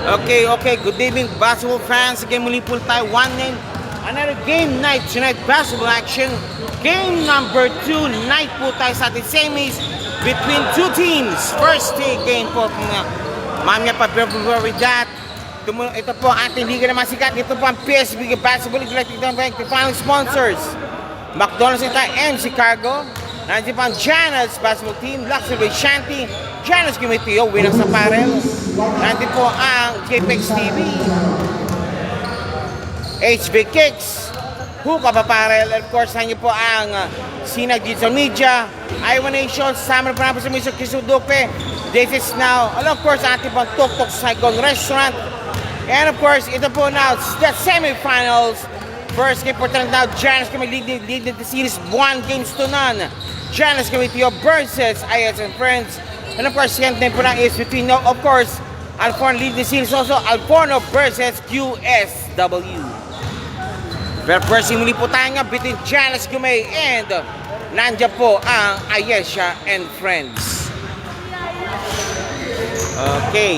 Okay. Good evening, basketball fans. Again, muli po tayo. Another game night tonight, basketball action. Game number 2 night po tayo sa ating semis between two teams. First game po. Mamaya pa, before with that, ito po ang ating liga na masikat. Ito po ang PSB Basketball League. The final sponsors, McDonald's and MC Cargo. Nandiyan po ang Janus Basketball Team, Luxury Shanty, Janus Committee, Winang sa Parel. Nandiyan po ang JPEX TV, HB Kicks, Hookah Apparel, and of course, nandiyan po ang Sinag Digital Media, Iowa Nation, Summer Panapos sa Miso Kisudupe, This Is Now, and of course, ating pang Tok Tok Saigon Restaurant. And of course, ito po now, the semifinals. First game for tonight now, Janus Committee lead the series 1-0. Janus Committee versus IS and Friends. And of course, second game po na is between, of course, Alforno lead the series also, Alforno versus QSW. Pero first muli po tayo nga between Janus Committee and nandiyan po ang Ayesha and Friends. Okay.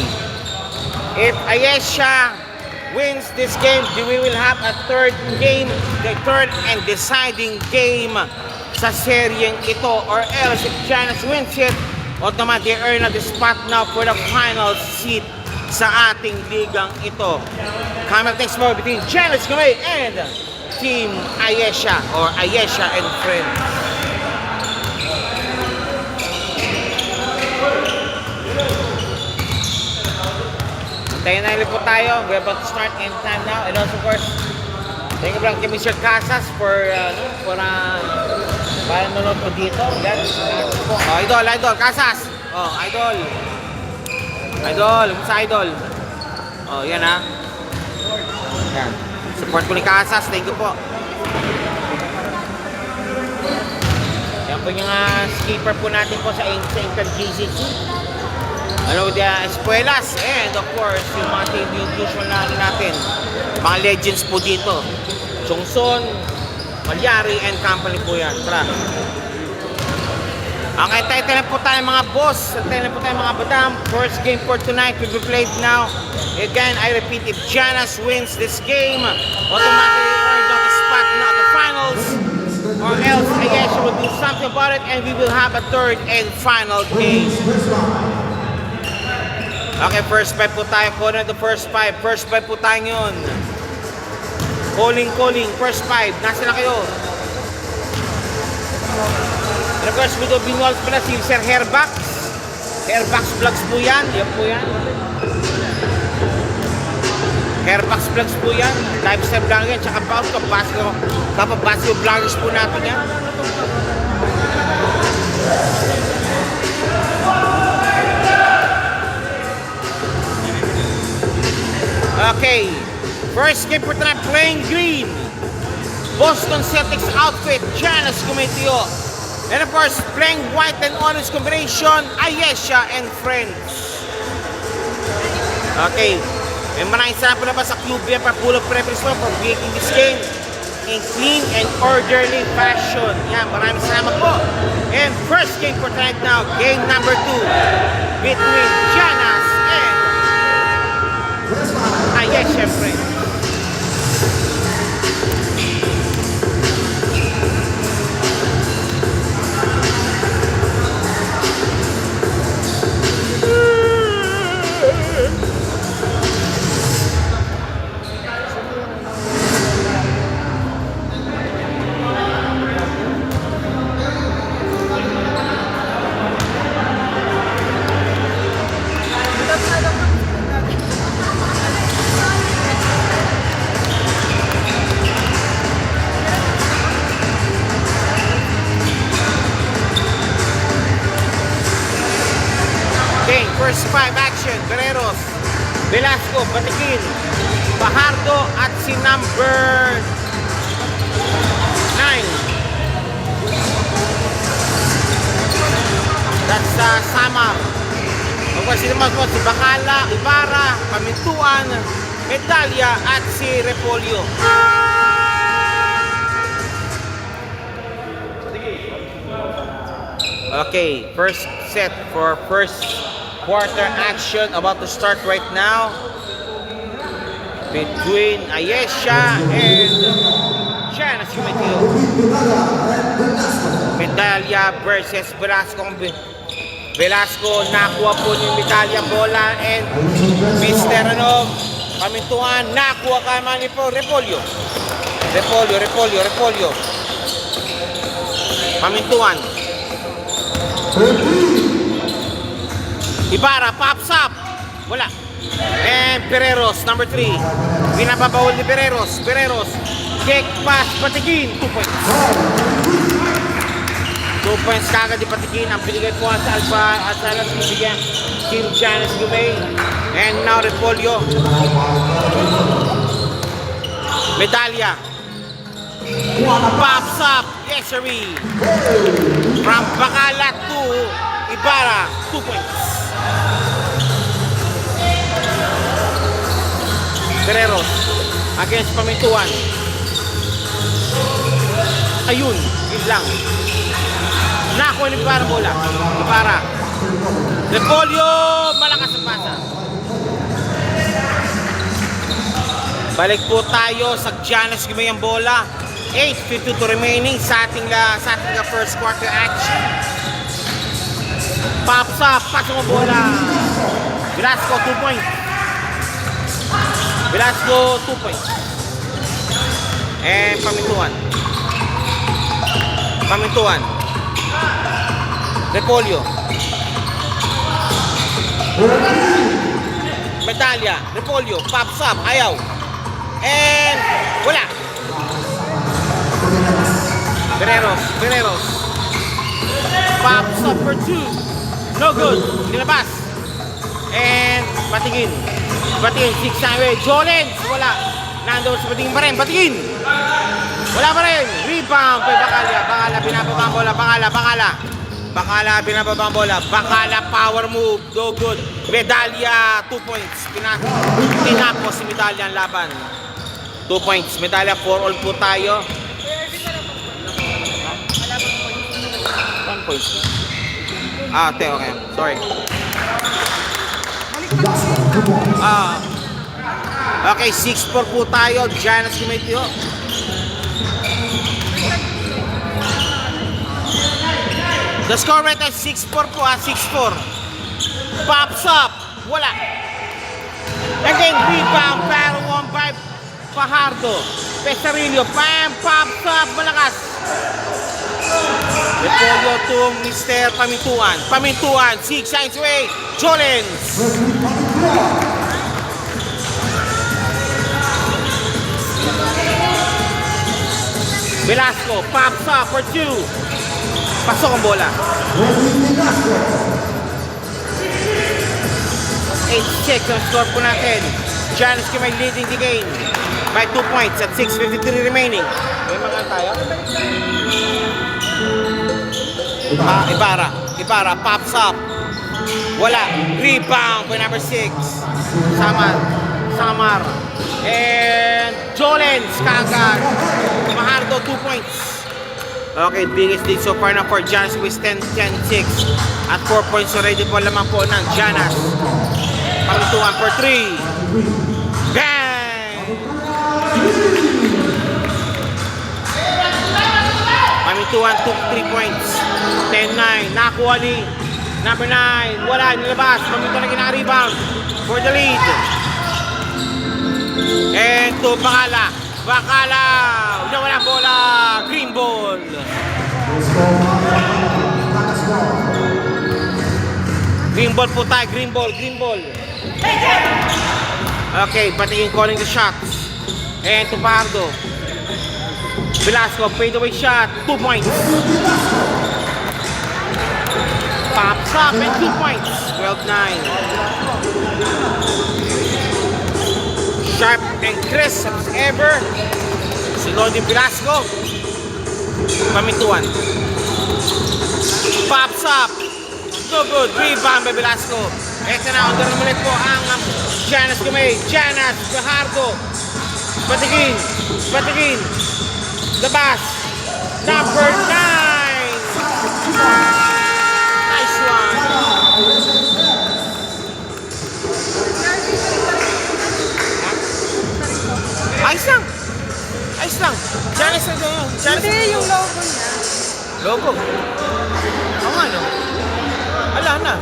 If Ayesha wins this game, we will have a third game, the third and deciding game sa seryeng ito, or else if Janus wins it, automatically earn the spot now for the final seat sa ating ligang ito. Coming up next more between Janus Committee and Team Ayesha or Ayesha and Friends. Tayo na ulit po tayo. We're about to start in time now. And also, of course, thank you lang kay Mr. Casas for nanonood po dito. Idol, Casas. Idol, sa Idol. Yan ha. Yan. Support ko ni Casas. Thank you po. Yan po yung skipper po natin po sa Inter GCC. With the espuelas, and of course, yung mga team usual natin, mga legends po dito. Chongson, Malyari, and company po yan. Tara. Okay, tayo po tayo mga boss. Tayo po tayo mga badam. First game for tonight will be played now. Again, I repeat, if Janus wins this game, automatically earned on the spot now the finals. Or else, Ayesha will do something about it, and we will have a third and final game. Okay, first five po tayo. Corner the first five. First five po tayo yun. Calling. First five. Nasa na kayo? And of course, with the binuals pala si Sir Hairbox. Hairbox Vlogs po yan. Yan po yan. Hairbox Vlogs po yan. Lifestyle vlog yan. Tsaka basketball vloggers po natin yan. Okay, first game for tonight, playing green. Boston Celtics outfit, Janus Committee. And of course, playing white and orange combination, Ayesha and Friends. Okay, may maraming salamat po na ba sa club yan para pull up preference for making this game in clean and orderly fashion. Yan, maraming salamat po. And first game for tonight now, game number 2 between Janus and Ayesha and Friends. First five action, Guerreros, Velasco, Batikin, Fajardo at si number 9. That's Samar. Of course, naman po si Bacala, Ibarra, Pamintuan, Medalya at si Repolyo. Okay, first set for first quarter action about to start right now. between Ayesha and Janice Cumetio. Medalya versus Velasco. Velasco nakuha po yung medalya bola and Mr. Pamintuan nakuha ka man po Repolyo. Pamintuan. Ibarra pops up. Wala. And Pereros, number 3. Binababawal ni Pereros. Kick pass, Patigin. 2 points. 2 points kagad di Patigin. Ang binigay po sa Alba at sa alas bibigyan Team Janice Gumay. And now Repolyo. Medalya. Pops up. Yes, sir. From Bacala to Ibarra. 2 points. Pereros against Pamintuan. Ayun, yun lang. Nakuha ni Ibarra bola. Ibarra. Repolyo, malakas ang pasa. Balik po tayo sa Janice Gumay ang bola. 8:52 remaining sa ating first quarter action. Pops up, pasok ang bola. Velasco, 2 points. Velasco, 2 points. And Pamintuan. Repolyo. Medalya. Repolyo. Pops up. Ayaw. And wala. Pereros. Pops up for 2. No good. Nilabas. And Patigin. 6 away. Jolens. Wala. Nandoon sa Patigin pa rin. Patigin. Wala pa rin. Rebound. Bacala binababa ang bola. Bacala binababa ang bola. Bacala power move. No good. Medalya. 2 points. Tinapos si Medalya ang laban. 2 points. Medalya 4 all po tayo. 1 point. Okay. Sorry. Okay, 6-4 po tayo. Janice Cumetio. The score right now 6-4 po 6-4. Pops up. Wala. And then rebound. Pero 1 by Fajardo. Pesarillo. Pops up. Malakas. Repolyo to Mr. Pamintuan. 6 signs away. Jolens. Velasco pops up for 2. Pasok ang bola. 8-6 ang score po natin. Janice Gumay leading the game by 2 points at 6:53 remaining. May mga tayo. Ibarra pops up. Wala. Rebound by number 6. Samar. And Jolens kagad. Fajardo 2 points. Okay, biggest lead so far na for Janice with 10-6. At 4 points already po lamang po ng Janice. Pamintuan for 3. Bang! Pamintuan took 3 points. 10-9. Nakuha ni number 9. Wala, nilabas. Pamintuan na ginaka-rebound for the lead. And to Bacala. Nawala bola. Green ball. Green ball po tayo. Green ball. Okay, Patigin calling the shots. And to Fajardo. Velasco, fadeaway shot. 2 points. Pops up and 2 points. 12-9. Sharp and crisp as ever. Sunod yung Velasco. Pamintuan. Pops up. No good. Rebound by Velasco. Ito na. Under naman po ang Janice Gumay. Janice. Fajardo. Patigin. Labas. Number 9. Nice one. sa doon. Hindi, yung logo niya. Logo. Oo nga, no? Ala na.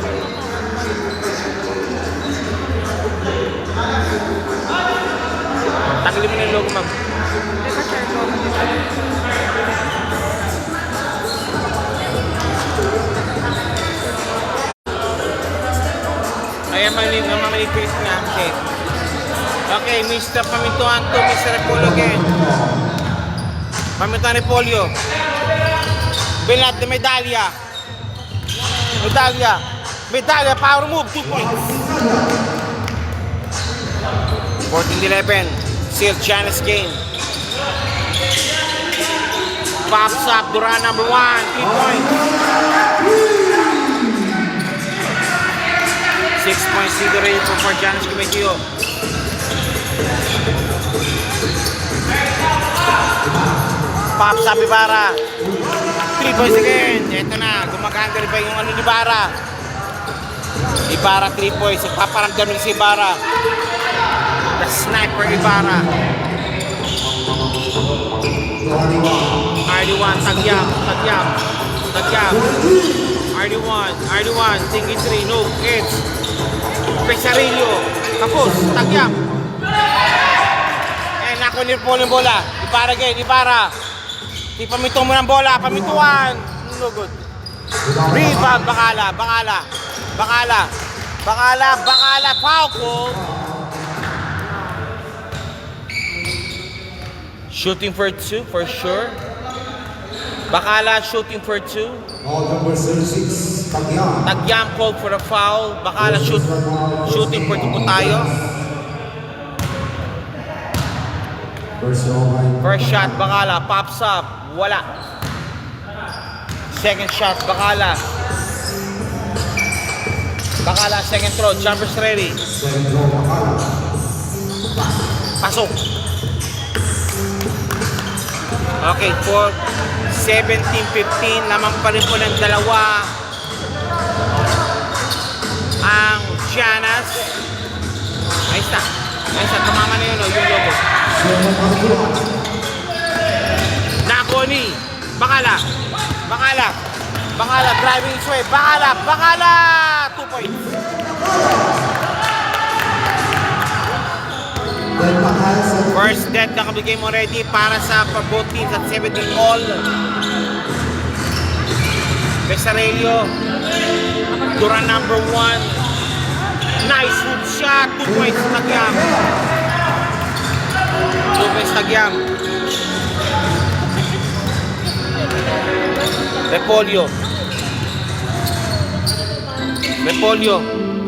Tagalin mo na yung logo, ma'am. Hindi pa share ko. Ayan, mamanipis nga. Okay. Okay, Mr. Pamintuan to Mr. Repolyo again. Pamintuan Repolyo. Binat de medalya. Medalya. Medalya, power move, 2 points. 14-11. Seal Janice game. Pops up, Duran number 1, 3 points. 6 points lead already for Janice Kumetio. Pops up, Ibarra. 3 points again. Ito na, gumaganda rin ba yung ano ni Ibarra? Ibarra 3 points. Paparamdam rin si Ibarra. The sniper Ibarra. RD1, tagyam. RD1, tingin 3, no, hits. Pesarillo, tapos, tagyam. Eh, nakunir po yung bola. Ibarra again, Ibarra. Paminto mo ng bola, pamintuan. No good. Rebound, Bakala. Foul call. Shooting for 2 for sure. Bakala shooting for 2. All number 36, Tagyam. Tagyam called for a foul. Bakala shooting for 2 po tayo. First shot, Bakala pops up. Wala. Second shot, Bakala. Second throw. Jumpers ready. Pasok. Okay, for 17-15. Lamang pa rin po ng dalawa ang Giannas. Ayos na. Tumama na yun, yung logo. Nakoni. Bakala, driving his way. Bakala! 2 points. First death na kabigay mo ready para sa both teams at 17 all. Pesarello. Duran number 1. Nice hook shot. 2 points Tagyam. 2 points Tagyam. Repolyo.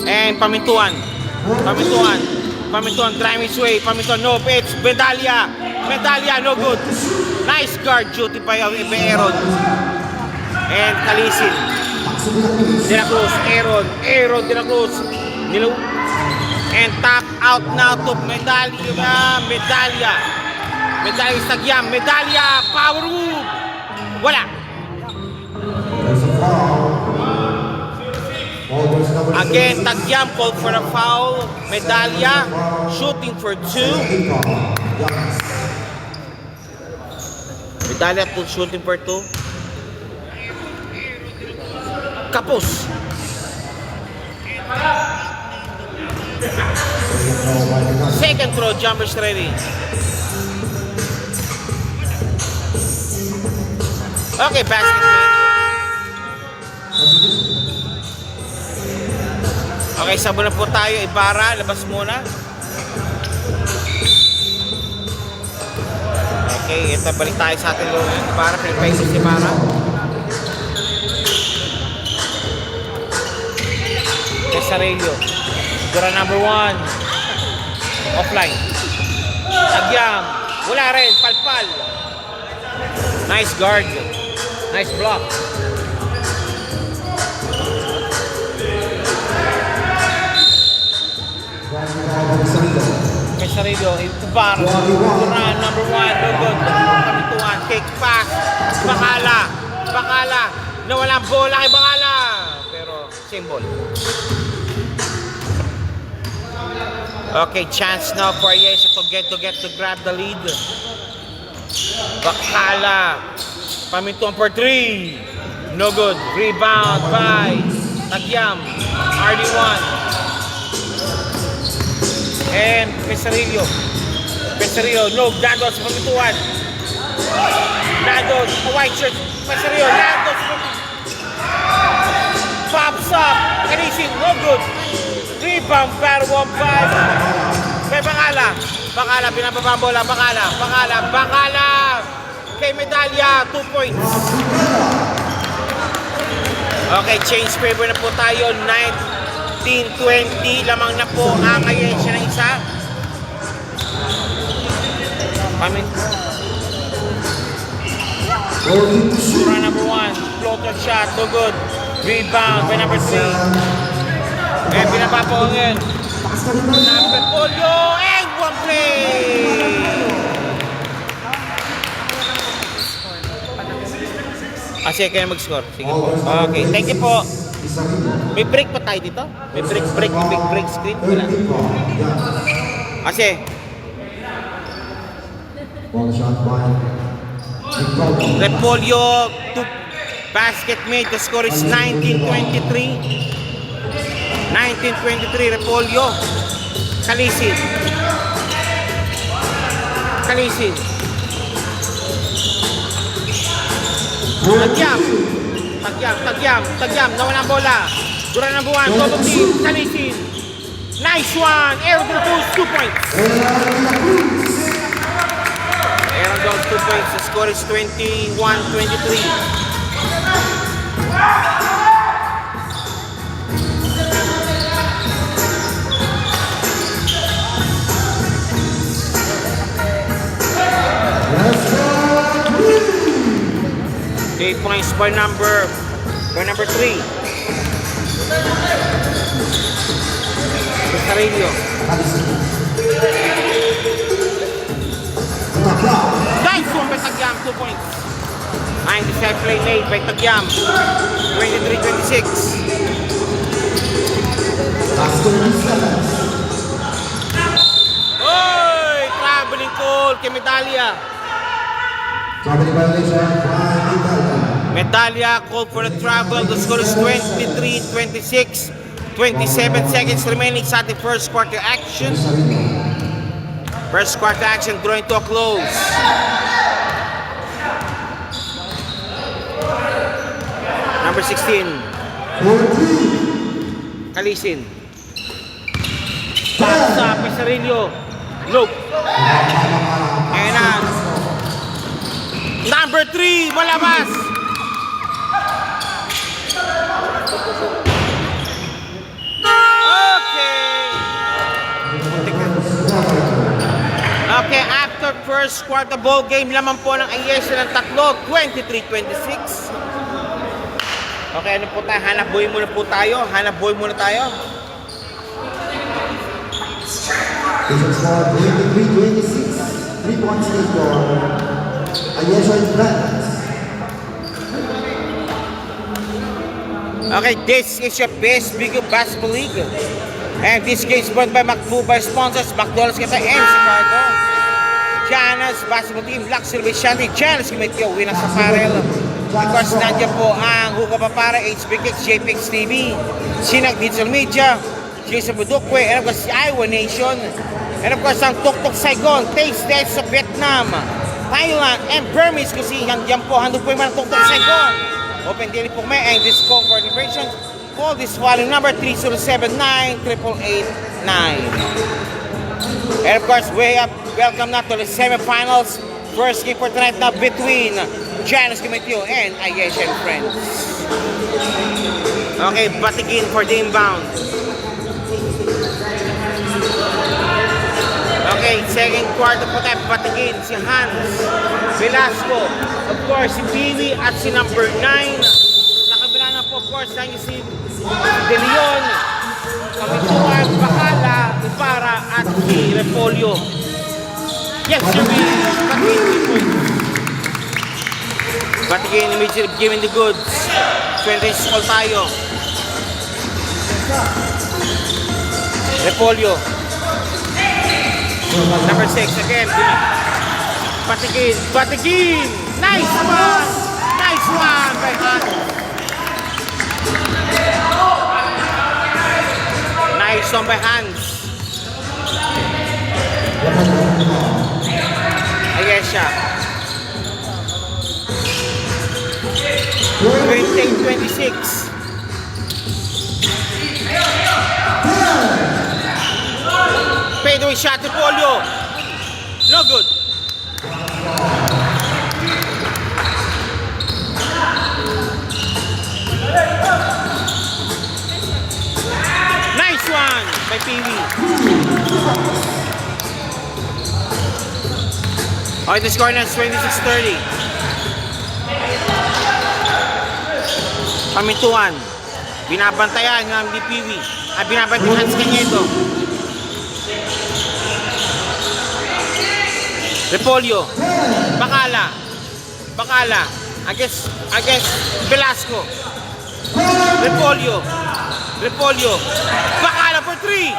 And Pamintuan, driving his way. Pamintuan, no, it's Medalya, no good. Nice guard duty by Aaron. And Kalisin. De La Cruz, Aaron De La Cruz. And tap out now to Medalya Tagyam. Medalya, power move. Wala. Again, Tagyam called for a foul. Medalya shooting for 2. Medalya shooting for 2. Kapos. Second throw, jumpers ready. Okay, basket made. Okay, sabo na po tayo. Ibarra, labas muna. Okay, ito balik tayo sa ating Ibarra. Pinipaisip si Ibarra. Pesarello. Dura number 1. Offline. Tagyam. Wala rin. Palpal. Nice guard. Nice block. Pesarello. Ibarra. Dura number 1. No good. Kamituan. Kick pass. Bakala. Nawala ang bola kay Bakala. Pero same ball. Okay, chance now for Ayesha to grab the lead. Bakala. Pamintuan for 3. No good. Rebound by Tagyam. RD1. And Pesarillo. No. Dados. Pamintuan. Dados. White shirt. Pesarillo. Dados. Pops up. Kanisin. No good. Rebound. Barwam by Bakala. Bakala. Pinababa ang bola. Bakala. Kay Medalya. 2 points. Okay, change favor na po tayo. 19-20. Lamang na po ang ayensya ng isa. Sura number 1. Floater shot. No good. Rebound by number 3. Eh, pinapa po ngayon. Number Polio. And 1 play. Sige, kayo mag-score. Sige po. Okay, thank you po. May break pa tayo dito? May break, may big break screen? Wala. Kasi, Repolyo to basket made. The score is 19-23. 19-23, Repolyo. Kalisin. Tagyam, nawala ang bola. Dura ng buwan, double team, Kalisin. Nice one, Aaron Del Cruz, 2 points. Aaron Del 2 points, the score is 21-23. Eight points by number 3. Pesarillo. Nice one by Tagyam, 2 points. 97 play made by Tagyam. 23-26. Oy! Traveling call kay Medalya. Medalya called for the travel. The score is 23-26. 27 seconds remaining sa ating first quarter action. First quarter action drawing to a close. Number 16. Kalisin. Pasa, Pesarillo. Look. Ayan na. Number 3, malabas. Okay, after first quarter ball game, lamang po ng Ayesa ng tatlo, 23-26. Okay, ano po tayo? Hanap buhay muna tayo. This is for 23-26. 3 points lead for Ayesa in front. Okay, this is your best big basketball league. And this game is brought by McMubai sponsors, McDonald's Kita and Chicago. Gianna's basketball team, Luxury Shanty, Gianna's Kimityo, Winners Apparel. Of course, nandiyan po ang Hugo Papara, HBKX, JPX TV, Sinag Digital Media, Jason Budukwe, and of course, Iowa Nation. And of course, ang Tuk Tuk Saigon, Taste Test sa Vietnam, Thailand, and Burmese kasi nandiyan po, handog po yung mga Tuk Tuk Saigon. Open daily po may and Disco for Celebrations. Call this following number 3079-8889. And of course, welcome now to the semifinals. First game for tonight now between Gianna's Kimityo and Ayesa and Friends. Okay, Batigin for the inbound. Okay, second quarter po tayo, Batigin, si Hans Velasco, of course, si Piwi at si number 9. Nakabila na po, of course, nandiyo si De Leon, Kamituan, Bakala, Ibarra, at si Repolyo. Yes, sir, Batigin immediately giving the goods. 20 all tayo. Repolyo. Number 6 again. Patigin, patigin! Nice one! Nice one by Hans. Nice one by Hans. Ayan siya. 28-26. Fadeaway shot to Polio. No good. Nice one by Peewee. Okay, the score now is 26-30. Pamintuan. Binabantayan ng Peewee. Binabantayan Hans Cañedo. Repolyo. Bacala. Against Velasco. Repolyo. Bacala for 3.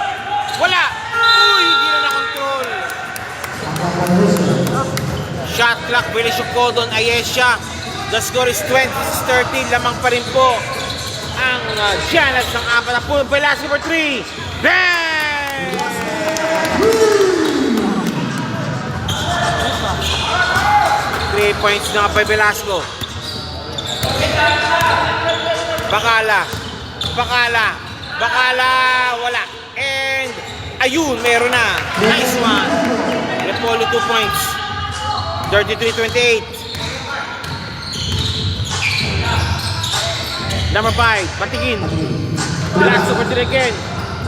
Wala. Uy, hindi na na-control. Shot clock, Velasco Codon, Ayesha. The score is 26-30. Lamang pa rin po ang Giannas ng 40. Velasco for 3. Bang! 3 points na kay Velasco. Bacala, wala. And ayun, meron na. Nice one. Repolyo 2 points. 33-28. Number 5, patigin. Velasco for 3 again.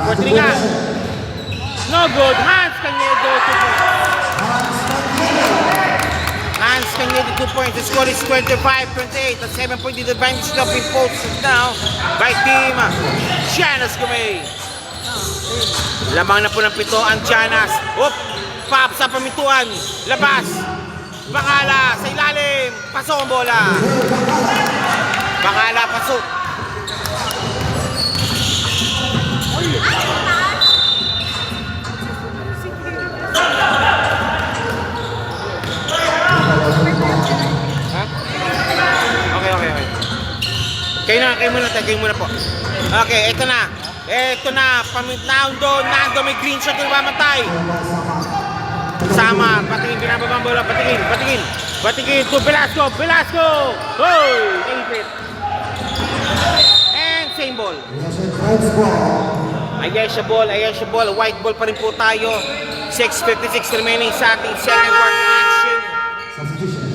For 3 nga. No good. Hans Cañedo 2 points. Hans Cañedo 2 points. The score is 25-28. At 7-point advantage now being posted now by team Giannas Gumay. Lamang na po ng 7 ang Giannas. Pop sa pamintuan. Labas. Bacala sa ilalim. Pasok ang bola. Bacala pasok. Kayo muna po. Okay, ito na. Nando may green shot na mamatay. Sama, patingin, binababang bola, patingin to Velasco. Hoy, naipit. And same ball. Ayesha ball, white ball pa rin po tayo. 6:56 remaining sa ating second quarter action.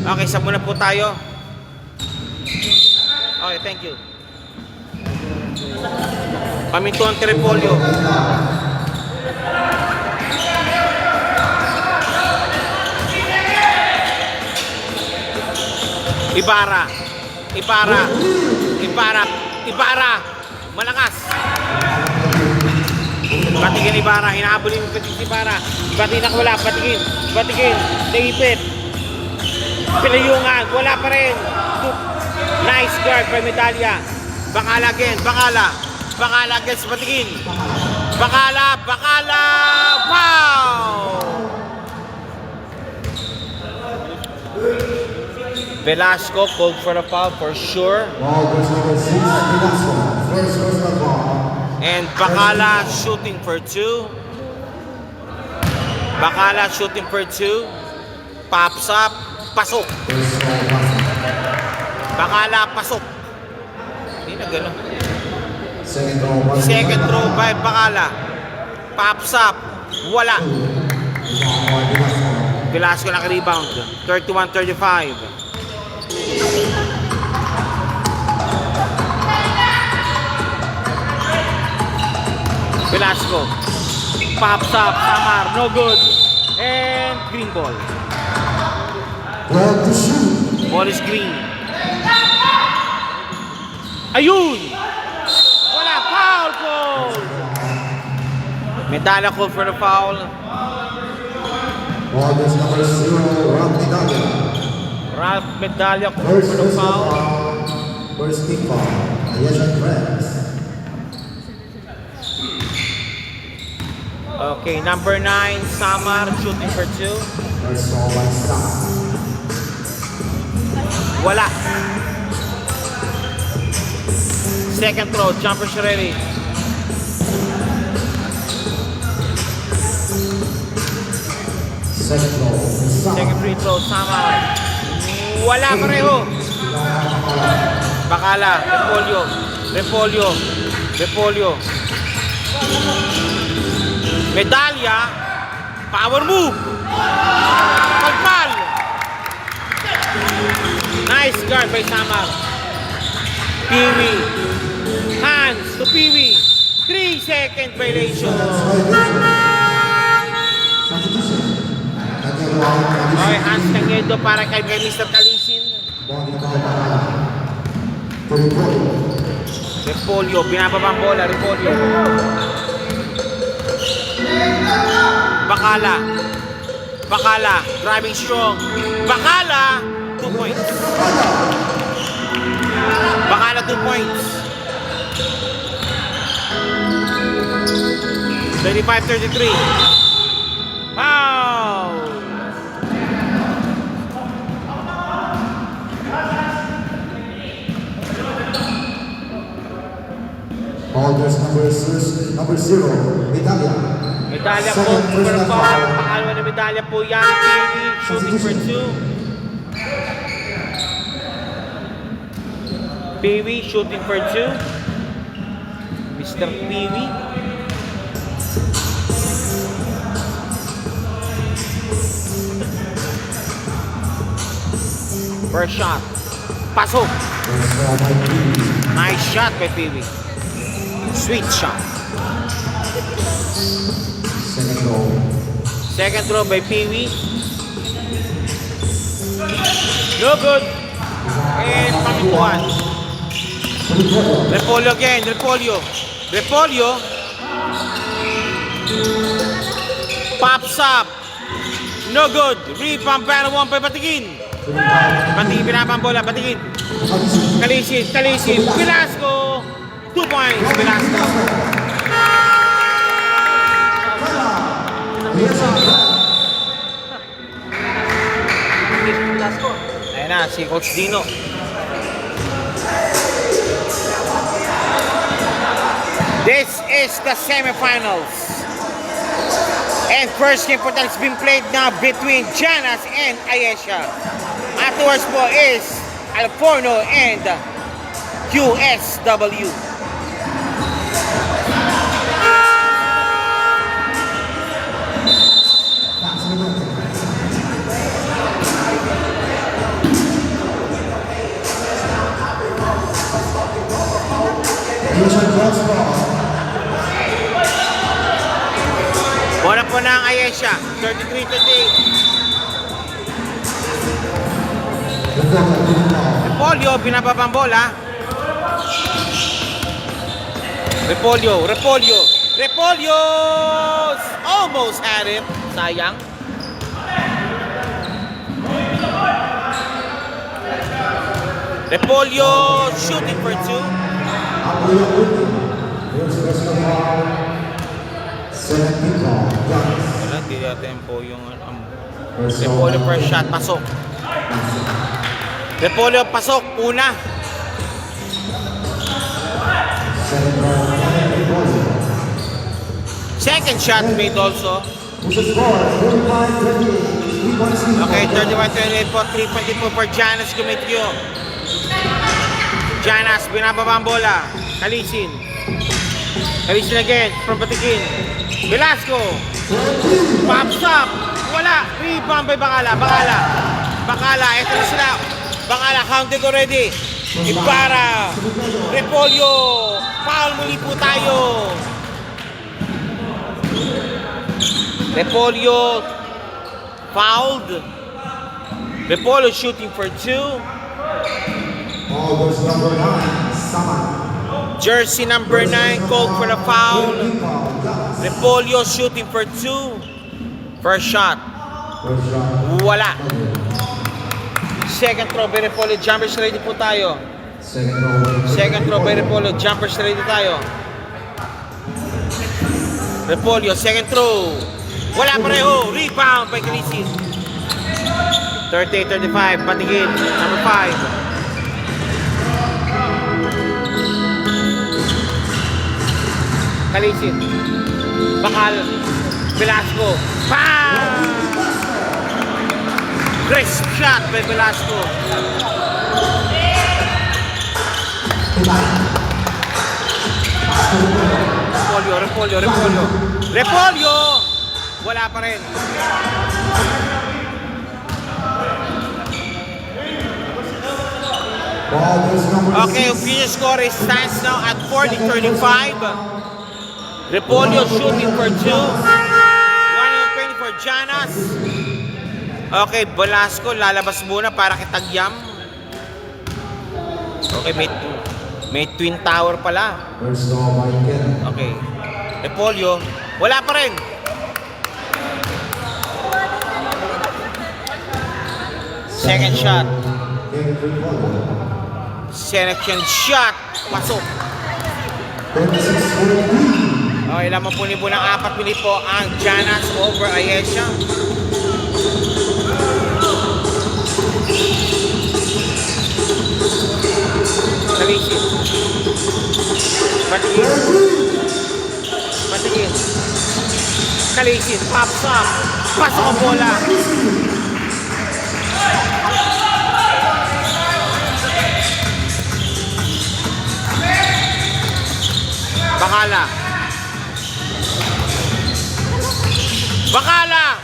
Okay, sa muna po tayo. Okay, thank you. Pamintuan Repolyo. Ibarra. Malakas. Patigin Ibarra, hinahabol yung patigin Ibarra. Patigin wala, patigin. Naipit. Pinayungan, wala pa rin. Nice guard by Medalya. Bacala against patigin. Bacala. Wow! Velasco called for the foul for sure. And Bacala shooting for 2. Pops up. Pasok. Bacala pasok. Hindi na gano'n. Second throw by Bacala. Pops up. Wala. Velasco naka-rebound. 31-35. Velasco. Pops up. Samar. No good. And green ball. Ball is green. Ayun! Wala. Foul call. Medalya called for the foul. Ball is number 0, Ralph Medalya. Ralph Medalya called for the foul. First team foul. Ayesha Press. Okay, number 9, Samar, shooting for 2. First ball by Samar. Wala. Second throw, jumper ready. Second ball, Samar. Second free throw, Samar. Wala pareho. Bakala, Repolyo. Repolyo. Repolyo. Medalya. Power move. Pagpal. Nice guard by Samar. Piwi. Hands to Piwi. 3-second violation. Substitution. Nagkaroon ng Okay, hands ng Edo para kay Mr. Kalisin. ball na ball para Repolyo. Repolyo, binababang bola, Repolyo. Bakala. Bakala, driving strong. Bakala, 2 points. Bakala, 2 points. 35-33. Foul! Holders number 0, Medalya. Medalya po, Second for personal foul. foul. Pangalawa na medalya po yan. Piwi, shooting for 2. Piwi, shooting for 2. Mr. Piwi. First shot. Pasok. First ball by Piwi. Nice shot by Piwi. Sweet shot. Second ball. Second throw by Piwi. No good. And pangituan. Repolyo. Repolyo again. Repolyo. Repolyo. Pops up. No good. Rebound para 1 by Batigin. Batigin, pinapambola. Batigin. Kalisin. Kalisin. Velasco. 2 points. Velasco. Ayan na, si Coach Dino. This is the semifinals. And first game po has been played now between Janas and Ayesha. Afterwards po is Alforno and QSW. Asian cross ball. Bola po ng Ayesha. 33-28. Repolyo, pinababang bola. Repolyo, Repolyo. Repolyo! Almost had it. Sayang. Repolyo shooting for 2. Wala, hindi tempo yung Repolyo first shot, pasok. Repolyo, pasok, una. Second shot made also. Okay, 31-28 po, 3-20 po for Janas Gumityo. Janas, binababa ang bola. Kalisin. Kalisin again, from Batigin. Velasco. Pops up. Wala. Rebound by Bakala. Bakala. Bakala. Ito na sila. Bakala, counted already. Ibarra. Repolyo. Foul muli po tayo. Repolyo fouled. Repolyo shooting for 2. August number 9, Samar. Jersey number 9 called for the foul. Repolyo shooting for 2. First shot. Wala. Second throw by Repolyo. Jumpers ready po tayo. Second throw by Repolyo. Jumpers ready tayo. Repolyo, second throw. Wala pareho. Rebound by Calisin. 38-35. Patigil. Number 5. Calisin. Bakal. Velasco. Bam! Crisp shot by Velasco. Repolyo! Wala pa rin. Okay, official score is stands now at 40-35. Repolyo shooting for 2. 120 for Janas. Okay, Velasco lalabas muna para kay Tagyam. Okay, may twin tower pala. First ball by Ken. Okay. Repolyo, wala pa rin. Second shot. Ken Repolyo. Second shot. Pasok. 36-43. Okay, lamang po ng 4 minute po ang Janas over Ayesha. Kalisin. Patigil. Kalisin. Pops up. Pasok ang bola. Bakala.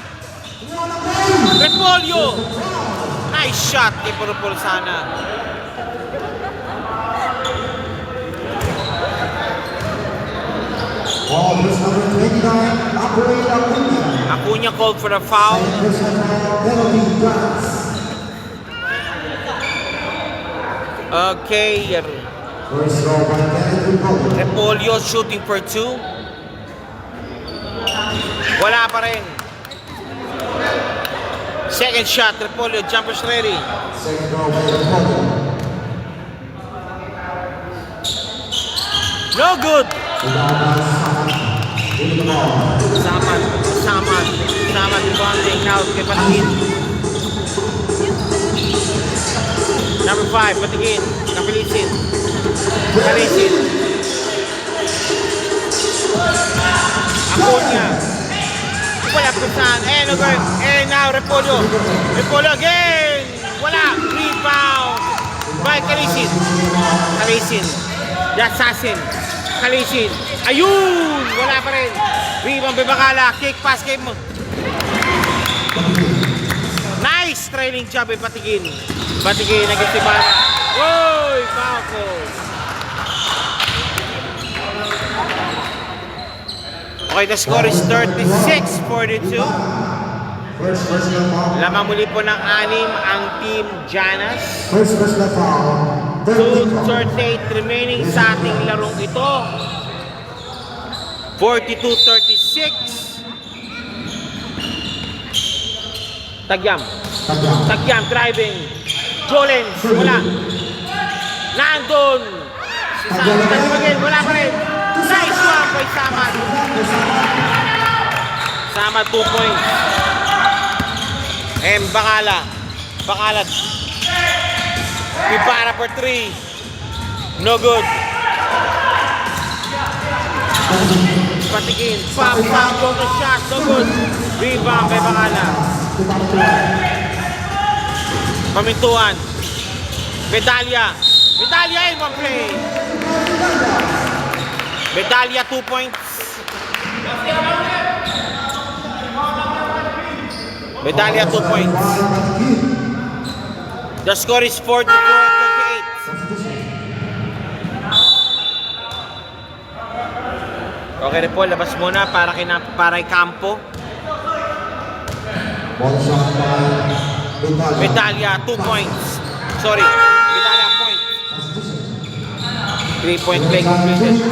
Repolyo. Nice shot kay Purupol sana. Ball is number 29, Operator Acuna. Acuna called for a foul. And personal penalty Giants. Okay. First ball by Ken Repolyo. Repolyo shooting for 2. Wala pa rin. Second shot. Repolyo. Jumpers ready. Second ball by Repolyo. No good. Rebound by Saman. With the ball. Saman rebounding out kay Patigin. Number 5, Patigin. Kapilisin. Kalisin. Acuna. Wala po saan. And again. And now Repolyo. Repolyo again. Wala. Rebound by Kalisin. The assassin. Kalisin. Ayun! Wala pa rin. Rebound by Bakala. Kick pass kay mo. Nice trailing job by Patigin. Patigin nagtibana. Oy! Powerful. Okay, the score is 36-42. First personal foul. Lamang muli po ng 6 ang Team Janas. First personal foul. 2:38 remaining sa ating larong ito. 42-36. Tagyam driving. Jolens, wala. Nandun. Si Saman, wala pa rin. Nice one by Saman. Saman 2 points. And Bakala. Pipara for 3. No good. Patigin. Pop, go to shot. No good. Rebound by Bakala. Pamintuan. Medalya in one play. Medalya 2 points. Medalya 2 points. The score is 44-38. Okay rin po, labas muna para kay Campo. Ball shot by Medalya 2 points. Sorry, Medalya point. 3-point play completed.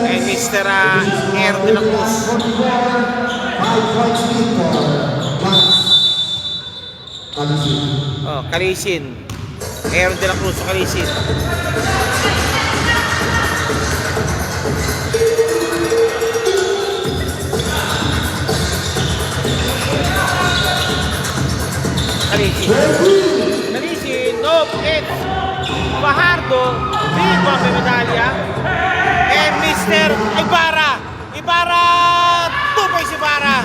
And Mr. Air de la Cruz. 5 points lead for Kalisin. Oh, Kalisin. Air de la Cruz sa Kalisin. Kalisin. Kalisin. Nope. It's Fajardo. Big one may medalya. And Mr. Ibarra. Ibarra. 2 points Ibarra.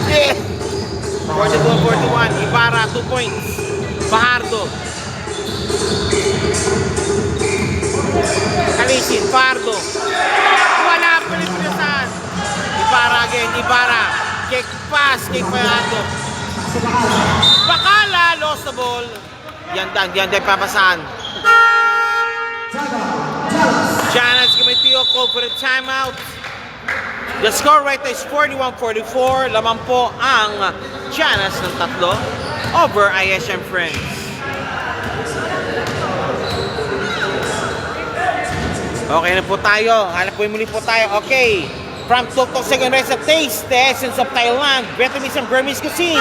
Yeah. 42-41. Ibarra 2 points. Fajardo. Kalisin. Fajardo. Wala palipilasan. Ibarra again. Ibarra. Kick pass. Kick Fajardo. Bakala. Lost the ball. Yan tayo papasahan. Janas Gamitio called for a timeout. The score right now is 41-44. Lamang po ang Janas ng tatlo over ISM Friends. Okay na po tayo. Hanap po muli po tayo. Okay. From Tuk Tuk Second Restaurant, taste the essence of Thailand. Vietnamese and Burmese cuisine.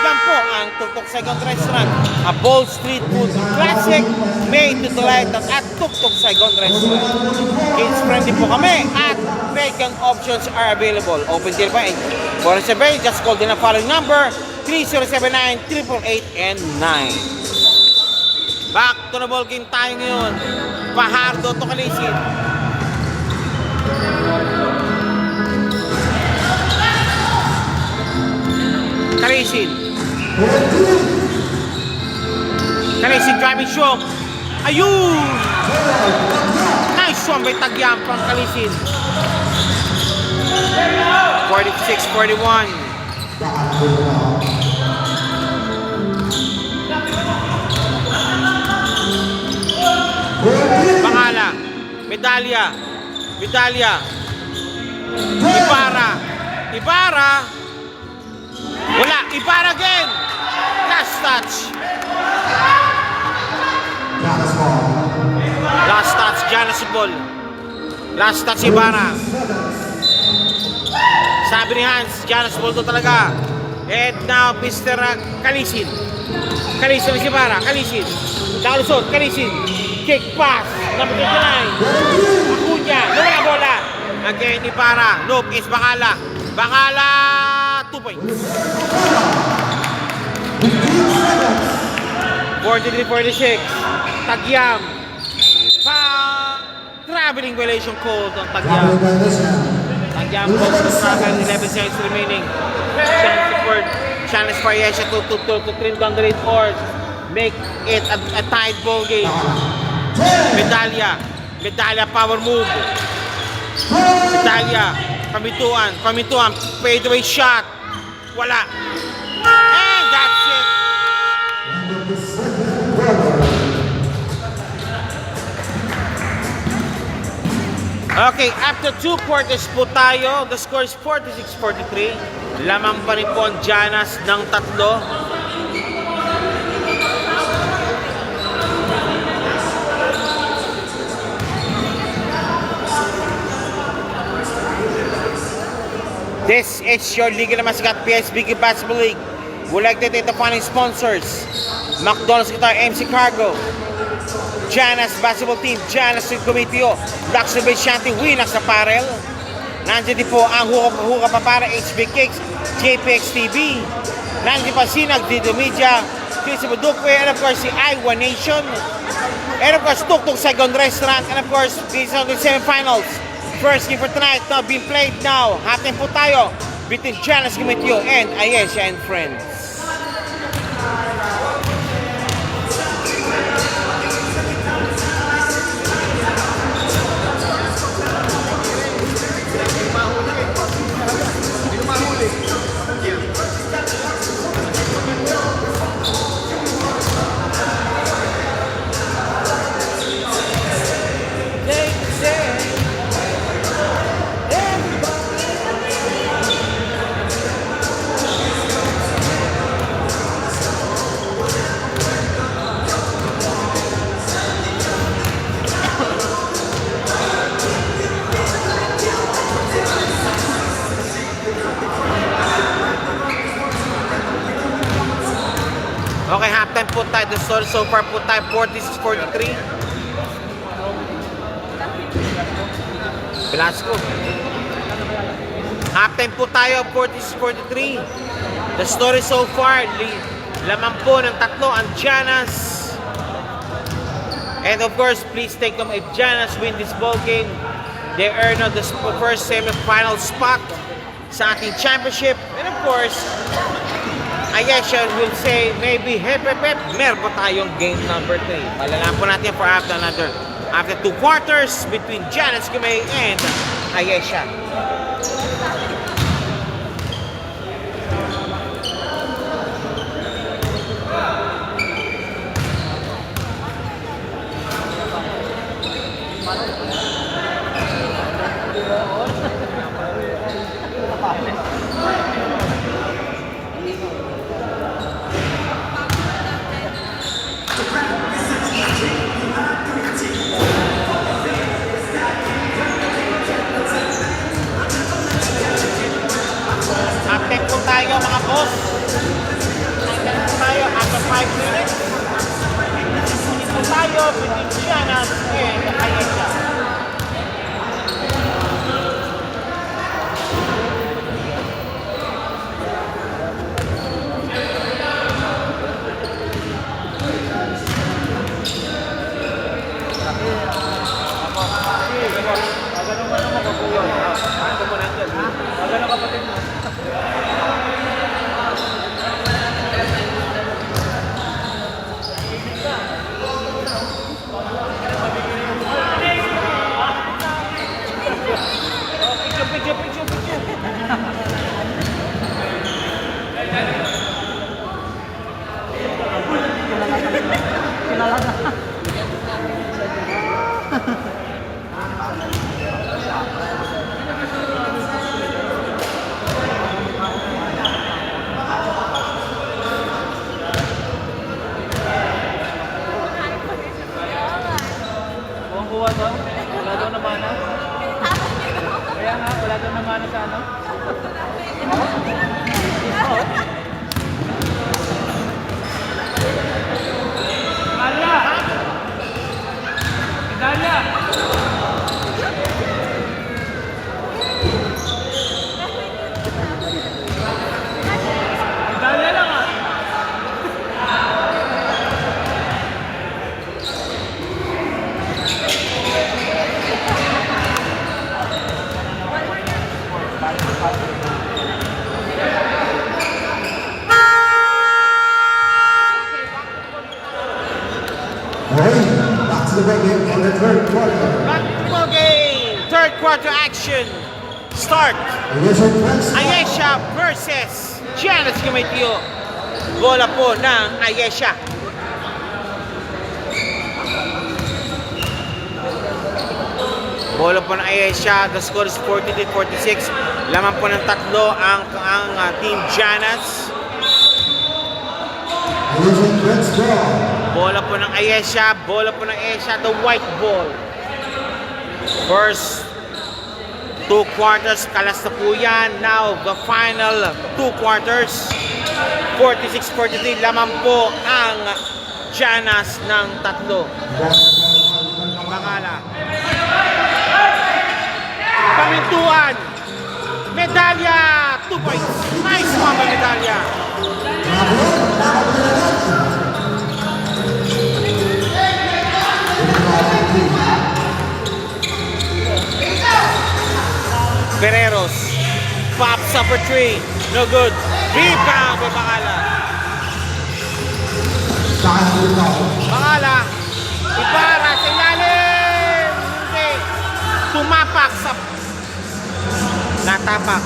Yan po ang Tuk Tuk Second Restaurant. A bold street food classic made to delight at Tuk Tuk Second Restaurant. Kids friendly po kami at vegan options are available. Open till pa 8. For a survey, just call din ang following number 3079-888 and 9. Back to the ball game tayo ngayon. Fajardo to Kalisin. Kalisin. Kalisin driving stroke. Ayun! Nice one by Tagyam from Kalisin. 46-41. Bangala. Medalya. Medalya. Ibarra. Ibarra. Wala. Ibarra again. Last touch. Last touch. Janas ball. Last touch Ibarra. Sabi ni Hans, Janas ball to talaga. And now Mr. Kalisin. Kalisin si Ibarra. Kalisin. Nakalusot. Kalisin. Kick pass. Number 29. Acuña. Nawala bola. Again Ibarra. Nope. It's Bangala. Bangala. 2 points. 43-46. Tagyam. Traveling violation called on Tagyam. Tagyam calls to travel. 11 seconds remaining. Challenge for Yesha to trim down the rate or make it a tight ball game. Medalya. Medalya power move. Medalya. Pamituan. Pamituan. Fadeaway shot. Wala. And that's it. Okay, after 2 quarters po tayo, the score is 46-43. Lamang pa rin po ang Janas ng tatlo. This is your Liga na Masikat PSBK Basketball League. We'd like to thank the following sponsors: McDonald's Guitar, MC Cargo, Janas Basketball Team, Janas Comitio, Luxury Shanty, Winax Apparel. Nandiyan din po ang Huka Papara, HB Cakes, JPX TV. Nandiyan pa Sinag, Dito Media, Chris Budukwe, and of course si Iowa Nation. And of course, Tuk Tuk Second Restaurant. And of course, these are the semifinals. First game for tonight now being played now. Hatin po tayo between Janas Comitio and Ayesha and Friends. Okay, halftime po tayo. The score so far po tayo 46-43. Velasco. Halftime po tayo, 46-43. The story so far, lamang po ng tatlo ang Giannas. And of course, please take them if Giannas win this ball game. They earn the first semi-final spot sa ating championship. And of course, Ayesha will say maybe hep, meron po tayong game number 3. Malalaman po natin for after 2 quarters between Giannas Gumay and Ayesha. Update po tayo mga boss. Update po tayo after 5 minutes. Update po tayo between Giannas and Ayesha. Wala daw naman na. Kaya nga, wala daw naman na sa ano. Dalia! Dalia! Dalia lang ah! Alright, back to the ball game for the third quarter. Back to the game. Third quarter action. Start. Ayesha versus Giannas Gumay. Bola po ng Ayesha. Bola po ng Ayesha. The score is 43-46. Laman po ng tatlo ang team Giannas. Bola po ng Ayesha. Bola po ng Ayesha. The white ball. First 2 quarters. Kalas na po yan. Now the final 2 quarters. 46-43. Laman po ang Giannas ng tatlo. Bangala. Pamintuan. Medalya. 2 points. Nice one by Medalya. Guerreros. Pops up for 3. No good. Rebound by Bangala. Bangala. Ibarra sa ilalim. Hindi. Tumapak sa... Natapak.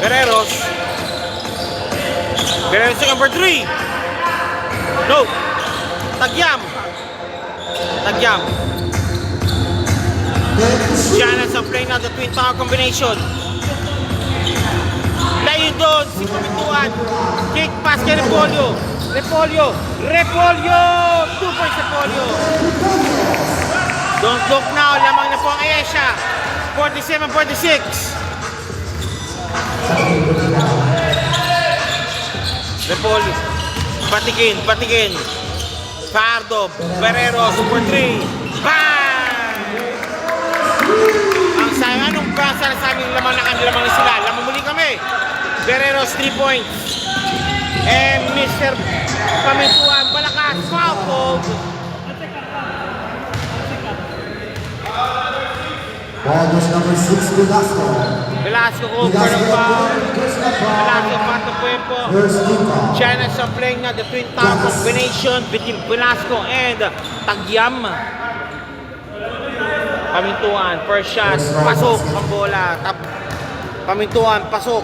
Guerreros. Guerreros sa number 3. No. Tagyam. Tagyam. Giannas are playing now the twin tower combination. Layo doon si Pamintuan. Kick pass kay Repolyo. Repolyo. Repolyo. 2 points Repolyo. Don't look now. Lamang na po ang Ayesha. 47-46. Repolyo. Patikin. Pardo, Barreros for 3. Bang! Ang sabi, anong ba sinasabing lamang na sila? Lamang muli kami. Barreros 3 points. And Mr. Pamintuan, Balakas, foul call. Ball goes number 6, Velasco. Velasco called for the foul. Velasco Matapuempo. First team foul. China are playing now the twin top combination between Velasco and Tagyam. Pamintuan, first shot, pasok ang bola. Pamintuan, pasok.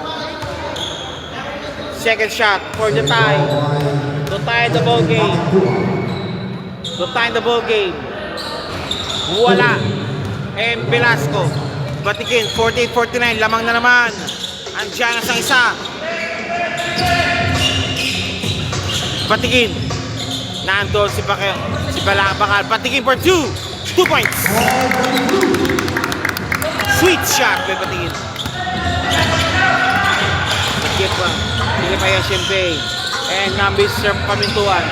Second shot for the tie. To tie the ball game. Wala. And Velasco. Batikin, 48-49, lamang na naman. Andiyan ang isa. Batikin. Nandun si Bakal. Batikin for 2. 2 points. Sweet shot by Batikin. Hindi pa yan Shinpei. And now Mr. Pamintuan.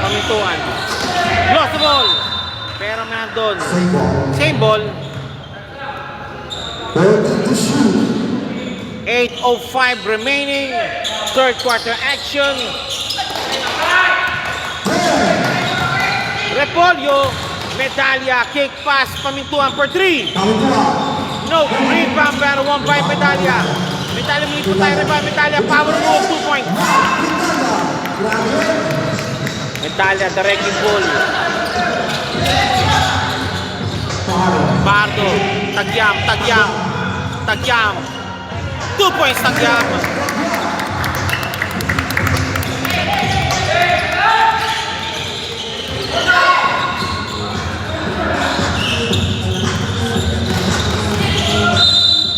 Lost the ball. Pero nandun. Same ball. 8:05 remaining. Third quarter action. Repolyo. Medalya. Kick pass. Pamintuan for 3. No. Rebound pero 1 by Medalya. Medalya muli po tayo. Rebound Medalya. Power move. 2 points. Medalya. Directing ball. Pardo. Tagyam. 2 points Tagyam.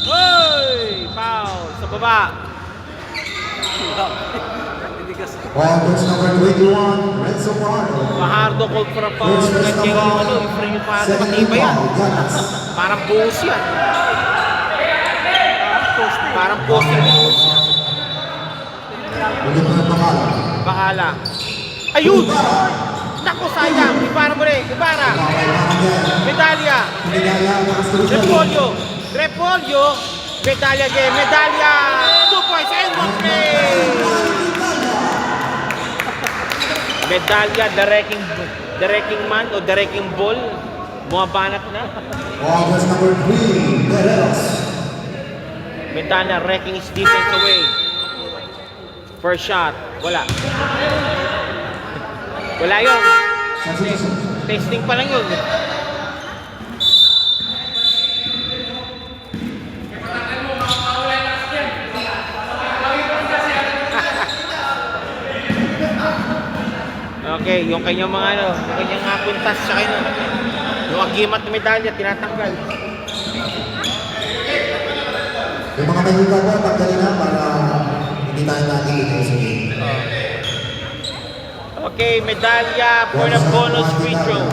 Hoy! Foul sa baba. Ball goes number 21, Renzo Fajardo. Fajardo called for a foul. Naging i-free yung Fajardo. Matibay yan. Parang buhos yan. Parang posting buhos yan. Ulit na Bakala. Bakala. Ayun! Naku, sayang. Ibarra mo rin. Medalya. Repolyo. Medalya game. Medalya. 2 points. And 1 play. Medalya. Directing man o directing ball. Bumabanat na. Ball goes number 3, Barreros. Medalya wrecking his defense away. First shot. Wala yun. Testing pa lang yun. Okay, yung kanyang mga yung kanyang puntas sa kanya. Yung agimat na medalya, tinatanggal. Yung mga may higa ko, tanggalin na para hindi tayo natin ito sa game. Okay, medalya for the bonus free throw.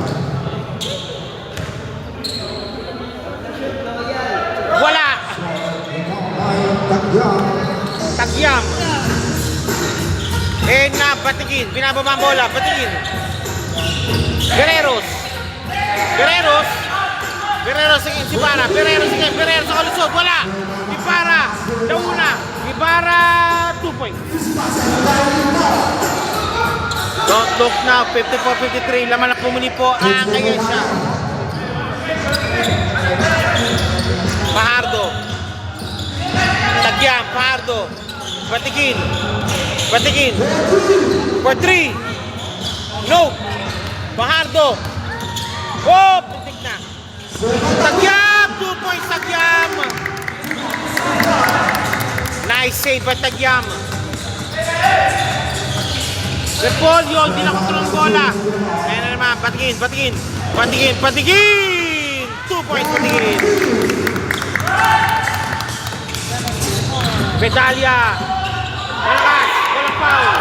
Wala! Tagyam. And na, Batikin. Binababa ang bola. Batikin. Guerreros. Sige, si Ibarra. Guerreros sa kalusot. Wala! Ibarra. Nauna. Ibarra. 2 points. Don't look now. 54-53. Laman na pumuli po ang ngayon siya. Fajardo. Tagyam. Fajardo. Batikin. For 3. No. Fajardo. Oh, pintik na. Tagyam. 2 points Tagyam. Nice save by Tagyam. Repolyo, hindi na kontrol ang bola. Ayan na naman, Batikin. 2 points, Batikin. Medalya. Malakas, walang foul.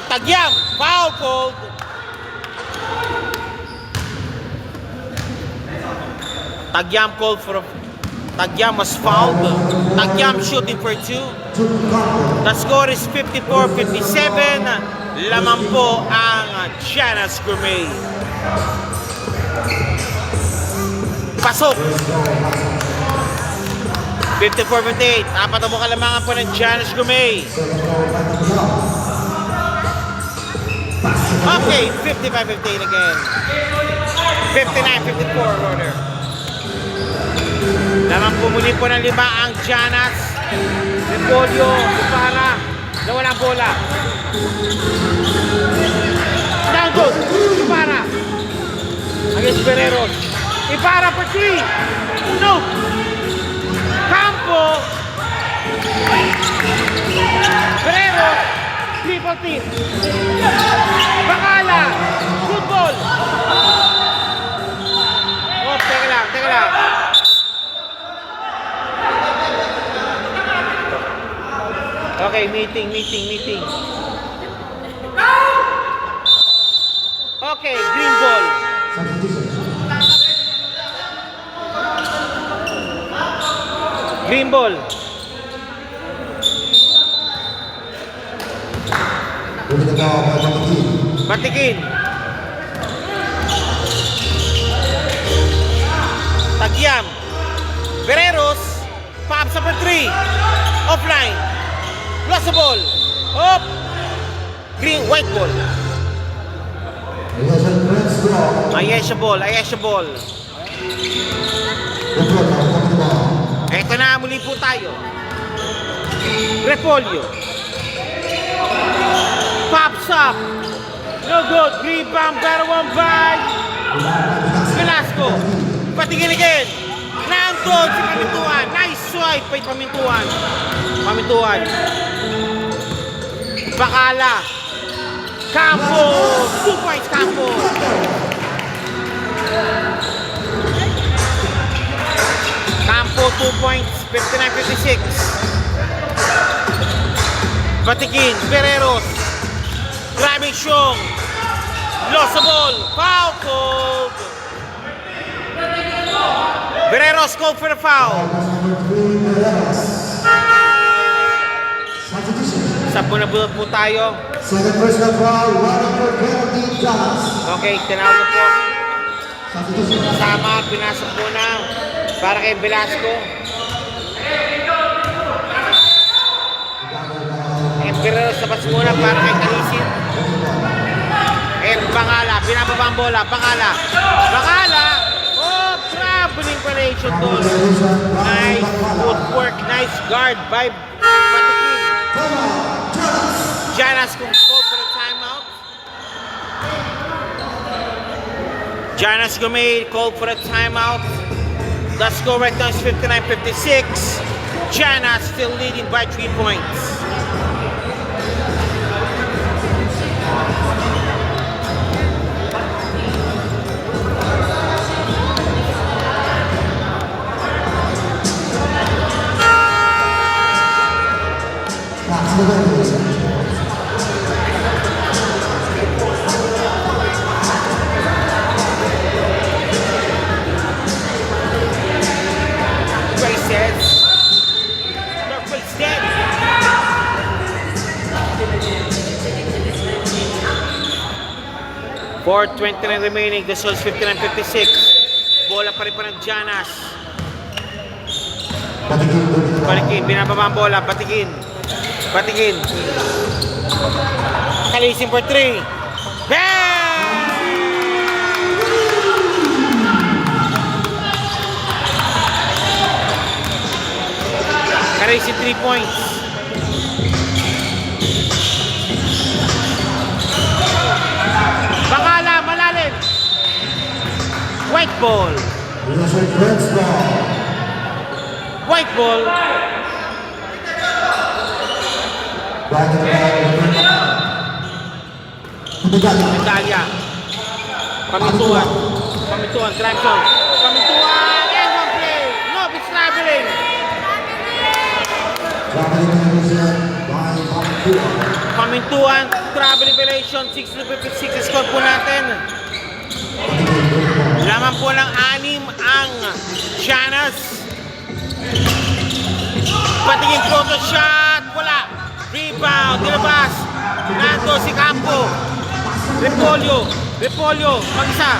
Tagyam. Foul called. Tagyam called for a Tagyam was fouled. Tagyam shooting for 2. The score is 54-57. Laman po ang Giannas Gourmet. Pasok. 54-58. Apat na po kalamangan po ng Giannas Gourmet. Okay, 55-58 again. 59-54 order. Naman po muli po ng 5 ang Giannas. Repolyo, Ibarra, na walang bola. Down good, Ibarra. Against Bereros. Ibarra for 3. No. Campo. Bereros. Triple team. Bacala. Good ball. Oh, teka lang. Okay, meeting. Okay, green ball. Green ball. Batikin. Tagyam. Bereros. Pops up for 3. Offline. Lost the ball. Up. Green, white ball. Ayesha ball. Eto na, muli po tayo. Repolyo. Pops up. No good. Rebound, better one by Velasco. Patingin again. Nandun si Pamintuan. Nice swipe by Pamintuan. Bacala. Campo. 2 points, Campo. Campo, 2 points. 59-56. Batikin. Bereros. Grabbing Shong. Lost the ball. Foul called. Bereros called for the foul. Sampo na po tayo. Second personal foul, one for penalty, Giannas. Okay, tinawag na po. Sama, pinasok muna para kay Velasco. Bereros labas muna para kay Kalisin. Bacala, binababa ang bola. Bacala. Oh, traveling operation doon. Nice footwork, nice guard by Batikin. Giannas kung call for a timeout. Giannas Gourmet called for a timeout. The score right now is 59-56. Giannas still leading by 3 points. Braces. They're face dead. .29 remaining. The score is 59-56. Bola pa rin pa ng Giannas. Batikin. Binababa ang bola. Batikin. Kalisin for 3. Bang! Kalisin 3 points. Bacala, malalim. White ball. Italia. Pamintuan, drive zone. Pamintuan, and one play. No, it's traveling. Pamintuan, traveling violation. 6-56 score po natin. Laman po ng 6 ang Giannas. Patingin photo shot. Wala. Rebound. Nilabas. Nando si Campo. Repolyo. Repolyo. Mag-isa.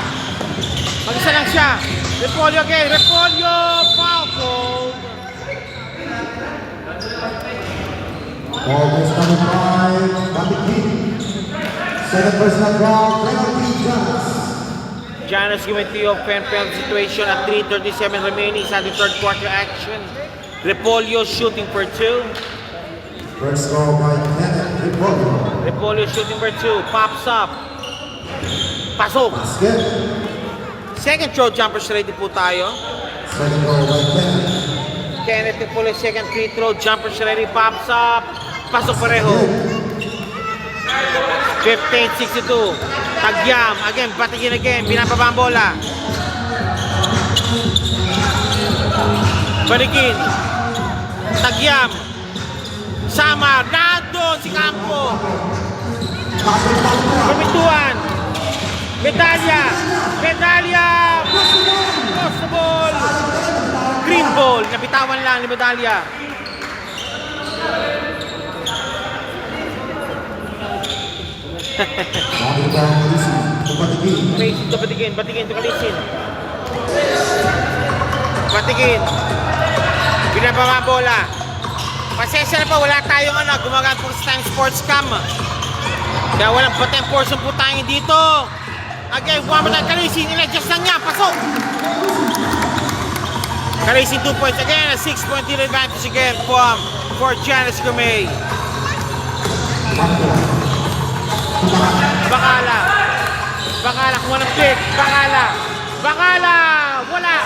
Mag-isa lang siya. Repolyo again. Repolyo. Foul goal. Almost number 5, Batikin. Second personal foul, penalty Giannis. Giannis given the open penalty situation at 3:37 remaining sa the third quarter action. Repolyo shooting for 2. First goal by Kenneth Repolyo. Repolyo shooting for 2. Pops up. Pasok. Basket. Second throw jumpers ready po tayo. Second goal by Kenneth. Kenneth Repolyo second free throw jumpers ready. Pops up. Pasok pareho. 15-62. Tagyam. Again, Batikin again. Binababa ang bola. Batikin. Tagyam. Samar. Nandun si Campo. Permintuan. Medalya. Medalya. Possible. Green ball. Nabitawan lang ni Medalya. Bobby down, Lisi. To Batikin. Amazing to Batikin. Batikin to Kalisin. Batikin. Binababa ang bola. Pasensya na po, wala tayong gumagamit po sa Time Sports Cam. Kaya walang patent portion po tayo dito. Again, one more time, Kalisin. In-adjust lang niya. Pasok. Kalisin 2 points again. A 6-point lead advantage again for Giannis Gumay. Bakala. Bakala kung walang pick. Bakala. Bakala. Wala.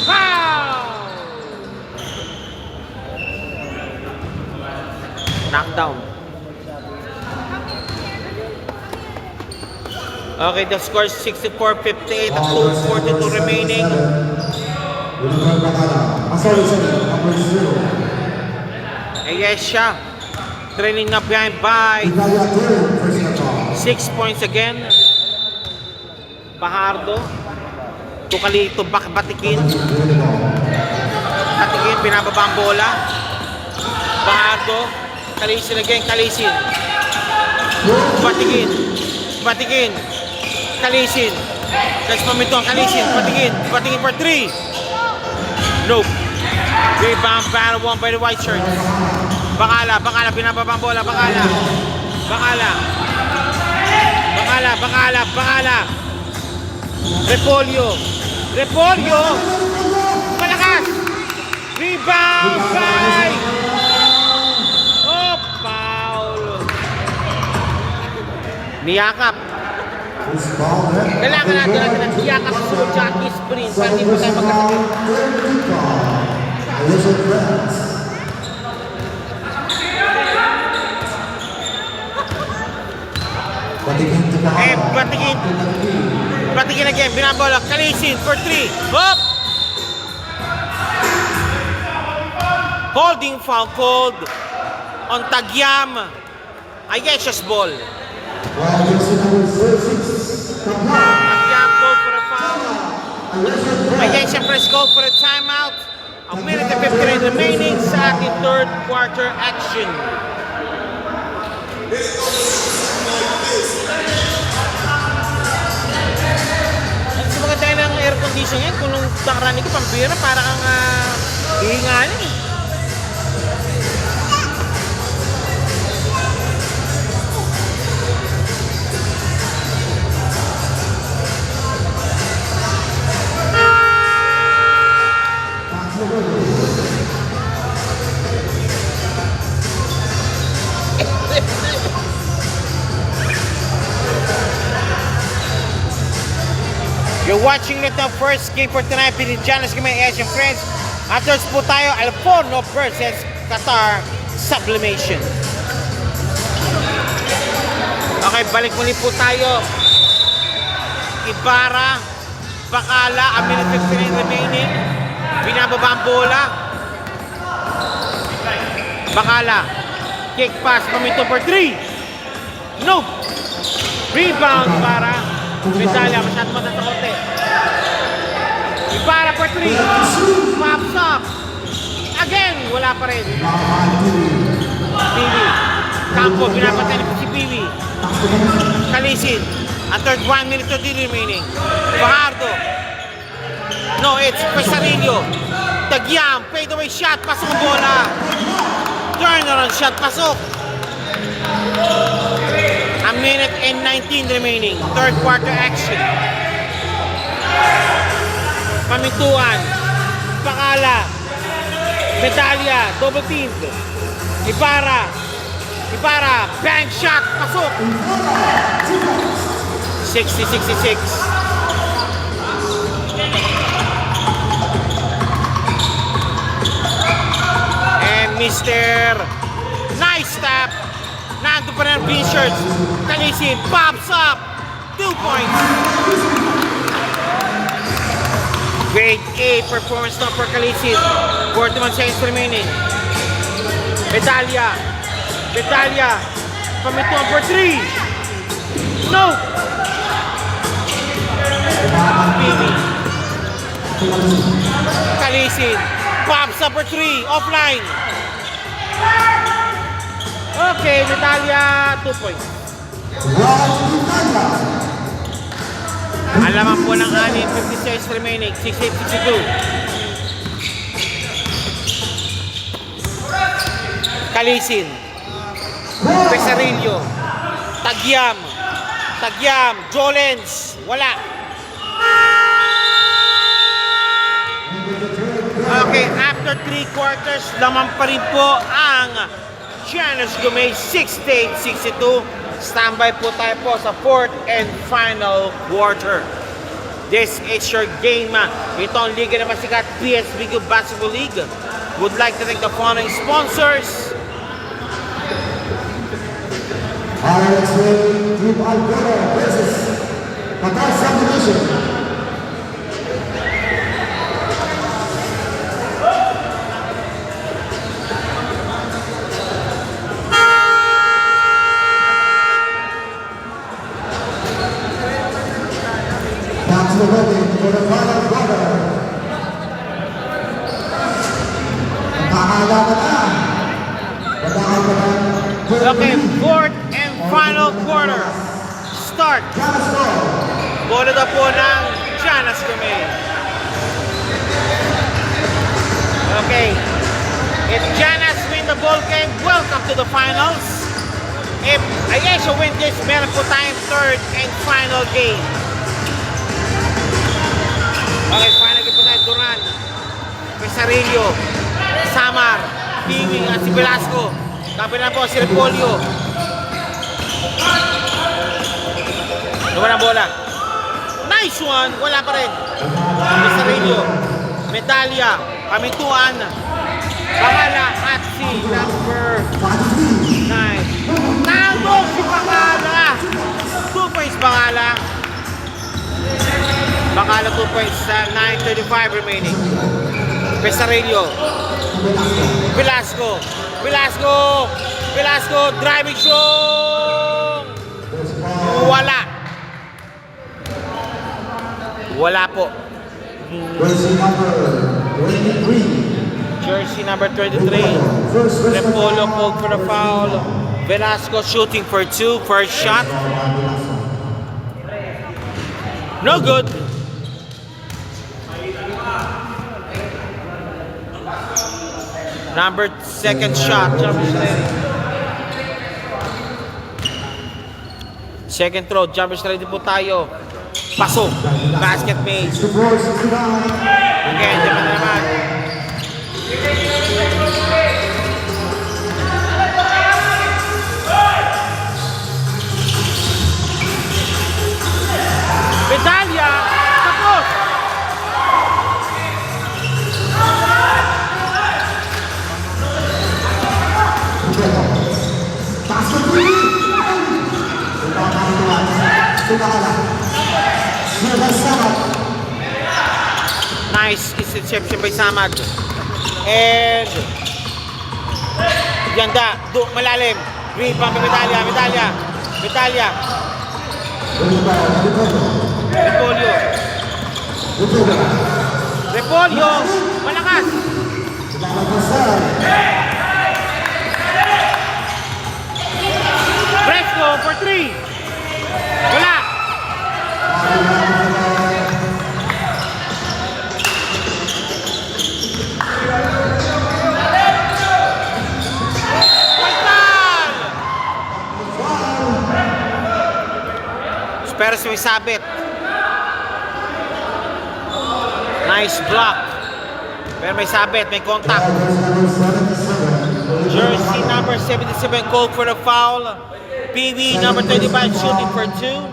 Foul. Knockdown. Okay, the score is 64-58 at 2:42 remaining. William Bakala. Sorry, number 0. Yes, siya. Trailing na behind by Italia 2, personal foul. 6 points again. Bahardo. Tukalito, Batikin. Batikin, pinababa ang bola. Bahardo. Kalisin again, Kalisin. Batikin. Batikin. Kalisin. Next momento ang Kalisin. Batikin. Batikin for 3. Nope. Rebound battle won by the white shirts. Bakala, Bakala, pinababa ang bola. Bakala. Bakala. Bakala, Bakala, Bakala. Repolyo. Repolyo. Malakas. Rebound by. Oh, foul. Niyakap. This ball net. Kailangan natin ng niyakap sa sunod Jackie Sprint para hindi po tayo magkasakit. Elizabeth Reds. Batikin to Bakala. Batikin. Batikin again. Binabola. Kalisin for 3. Hop! Holding foul called on Tagyam. Ayesha's ball. Well, jersey number 36. Tagyam called for a foul. Ayesha press called for a timeout. A minute and 59 remaining sa ating third quarter action. Sa mga tayo ng air condition yan, kung nung nakarani ko, pambira, para kang hihinganin eh. You're watching the first game for tonight between Giannis Gumay and Asian Friends. Afterwards po tayo, Alforno versus Qatar Sublimation. Okay, balik muli po tayo. Ibarra, Bakala, a minute 59 remaining. Binababa ang bola. Bakala, kick pass, paminto for 3. Nope. Rebound para Medalya, masyado matasakote. Ibarra for 3. Pops up. Again, wala pa rin. Piwi. Campo, pinapatay na po si Piwi. Kalisin. Ang third 1 minute 30 remaining. Fajardo. No, it's Pesarillo. Tagyam, fade away shot, pasok ang bola. Turnaround shot, pasok. A minute and 19 remaining. Third quarter action. Pamintuan. Pakala. Medalya, double team. Ibarra. Bank shot, pasok. 60-66. And Mr. Nice tap. Nando pa rin ang green shirts. Kalisin, pops up. 2 points. Grade A performance now for Kalisin. 41 seconds remaining. Medalya. Pamintuan for 3. No! Piwi. Kalisin. Pops up for 3. Offline. Okay, Medalya, 2 points. Alaman po ng 56 remaining. 68-62. Kalisin. Pesarillo. Tagyam. Jolens. Wala. Okay, after 3 quarters, laman pa rin po ang Giannis Gomez 68-62. Standby po tayo po sa fourth and final quarter. This is your game. Ito ang liga na masikat, PSBQ Basketball League. Would like to thank the following sponsors. RSA Group Alberta versus Qatar Subdivision. Back to the building for the final quarter. Nakakalaman na. Okay, fourth and final quarter. Start. Bola na po ng Giannis Gomez. Okay. If Giannis win the ball game, welcome to the finals. If Ayesha win this, meron po tayong third and final game. Okay, final game po tayo. Duran, Pesarillo, Samar, Piwi at si Velasco. Kapila po si Repolyo. Naman ang bola. Nice one. Wala pa rin. Pesarillo. Medalya. Pamintuan. Pakala at si number 9. Nandog si Pakala. 2 points Pakala. Pakala 2 points sa 9:35 remaining. Pesarillo. Velasco, driving shot. Wala po. Jersey number 23. Repolo pulled for the foul. Velasco shooting for 2. First shot. No good. Number second shot. Second throw. Jumpers ready po tayo. Pasok. Basket made. Again, naman. Medalya. Tapos. Nice interception by Samad. And ganda, malalim. Rebound by Medalya. Repolyo, malakas. may sabit. Nice block. Pero may sabit, may contact. Jersey number 77 called for the foul. PV number 35 shooting for 2.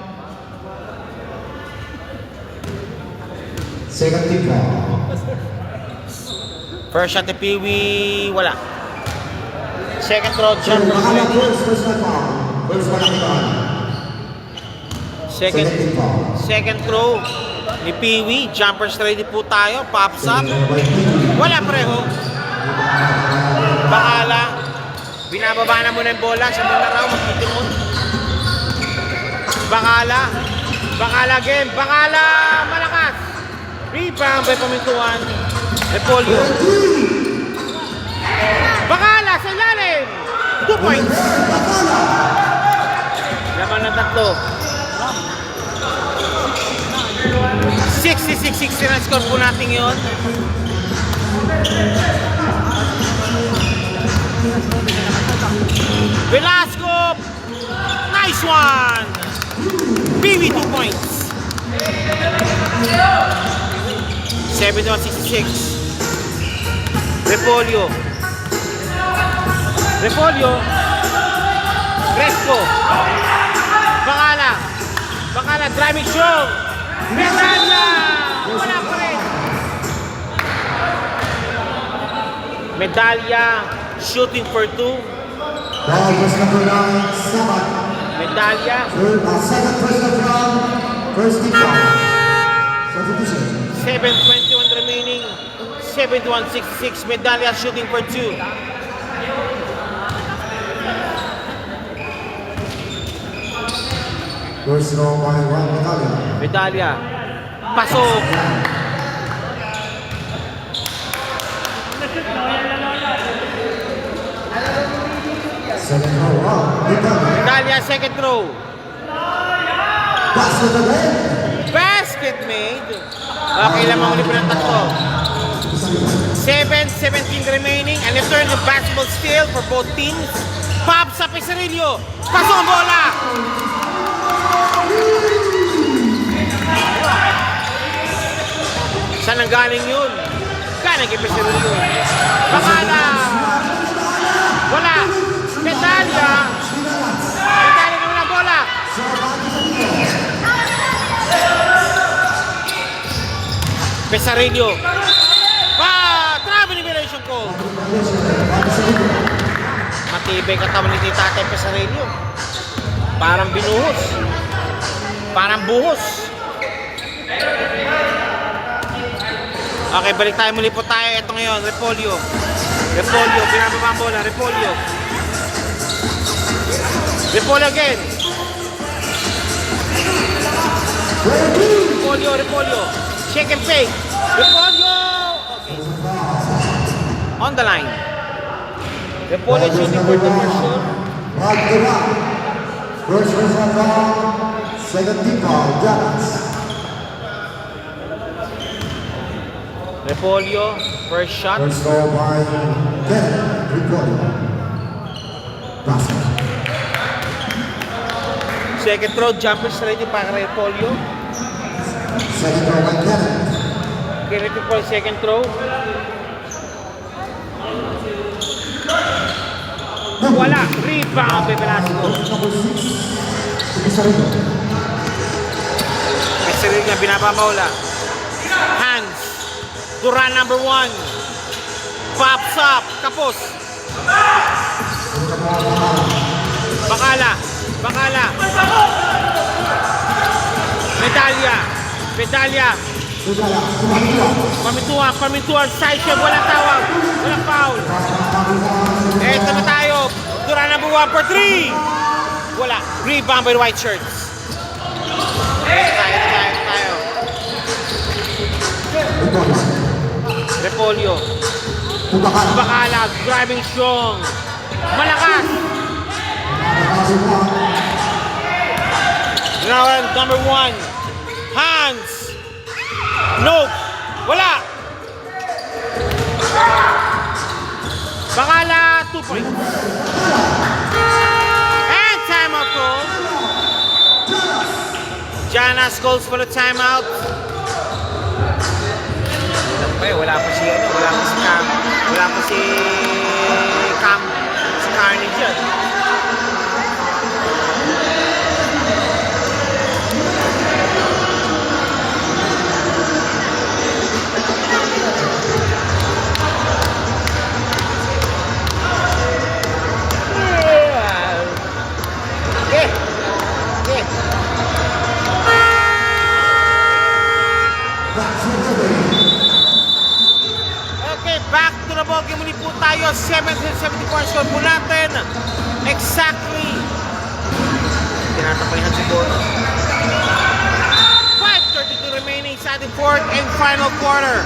Second team foul. First shot ni Peewee, wala. Second throw, jumper Bahala ready. first personal foul. First one foul. Second, Second team foul. second throw ni Peewee. Jumpers ready po tayo. Pops up. Wala pareho. Bakala. Binababa na muna yung bola. Siya muna raw. Magtitimon. Bakala. Bakala again. Bakala. Malakas. Rebound by Pamintuan. Repolyo. Bakala sa ilalim. 2 points. Laman ng tatlo. 66-60 na score po natin yun. Velasco. Nice one. PV 2 points. 71-66. Repolyo. Repolyo. Crespo. Bakala. Bakala driving show. Medalya. Wala pa rin. Medalya. Shooting for 2. Foul was number 9, Sabat. Medalya. Second personal foul. First team foul. Substitution. 7:21 remaining. 71-66. Medalya shooting for 2. Personal by Juan Medalya. Medalya. Pasok. Second foul. Medalya. Medalya second throw. Basket again. Basket made. Okay, lamang ulit po ng tatlo. 7:17 remaining. And let's turn the basketball steal for both teams. Pops sa Pesarillo. Pasok ang bola. Saan ang galing yun? Galing kay Pesarillo. Bakala. Wala. Medalya. Medalya na walang bola. Pesarillo. Travel liberation call. Matibay katawan ni Tatay Pesarillo. Parang binuhos. Parang buhos. Okay, balik tayo muli po tayo. Ito ngayon, Repolyo. Repolyo, pinababa ang bola. Repolyo. Repolyo again. Repolyo, Repolyo. Shake and fake. Repolyo. Okay. On the line. Repolyo shooting for the first shot. First personal foul. Second team foul. Dallas. Repolyo, first shot. First foul by Kenneth Repolyo. Basket. Second throw, jumpers ready para kay Repolyo. Second foul by Kenneth. Kenneth Repolyo, second throw. Wala. Rebound by Velasco. Number 6. Pesarillo. Pesarillo na binabamaula. Hands. Duran number 1. Pops up. Kapos. Bakala. Bakala. Medalya. Medalya. Medalya. Kumahiwa. Pamintuan. Pamintuan. Side shot. Walang tawag. Walang foul. Eto na tayo. Duran number 1 for 3. Wala. Rebound by the white shirts. Tayo. Repolyo. Bakala. Driving strong. Malakas. Round number 1. Hands. Nope. Wala. Bakala. 2 points. And time out call. John Pinas calls for the timeout. Wala pa si ano, wala pa si Cam, wala pa si Carnage dyan. Okay, back to the ball game. Muli po tayo. 774 score po natin. Exactly. Tinatapalihan siguro. 5:32 remaining sa ating fourth and final quarter.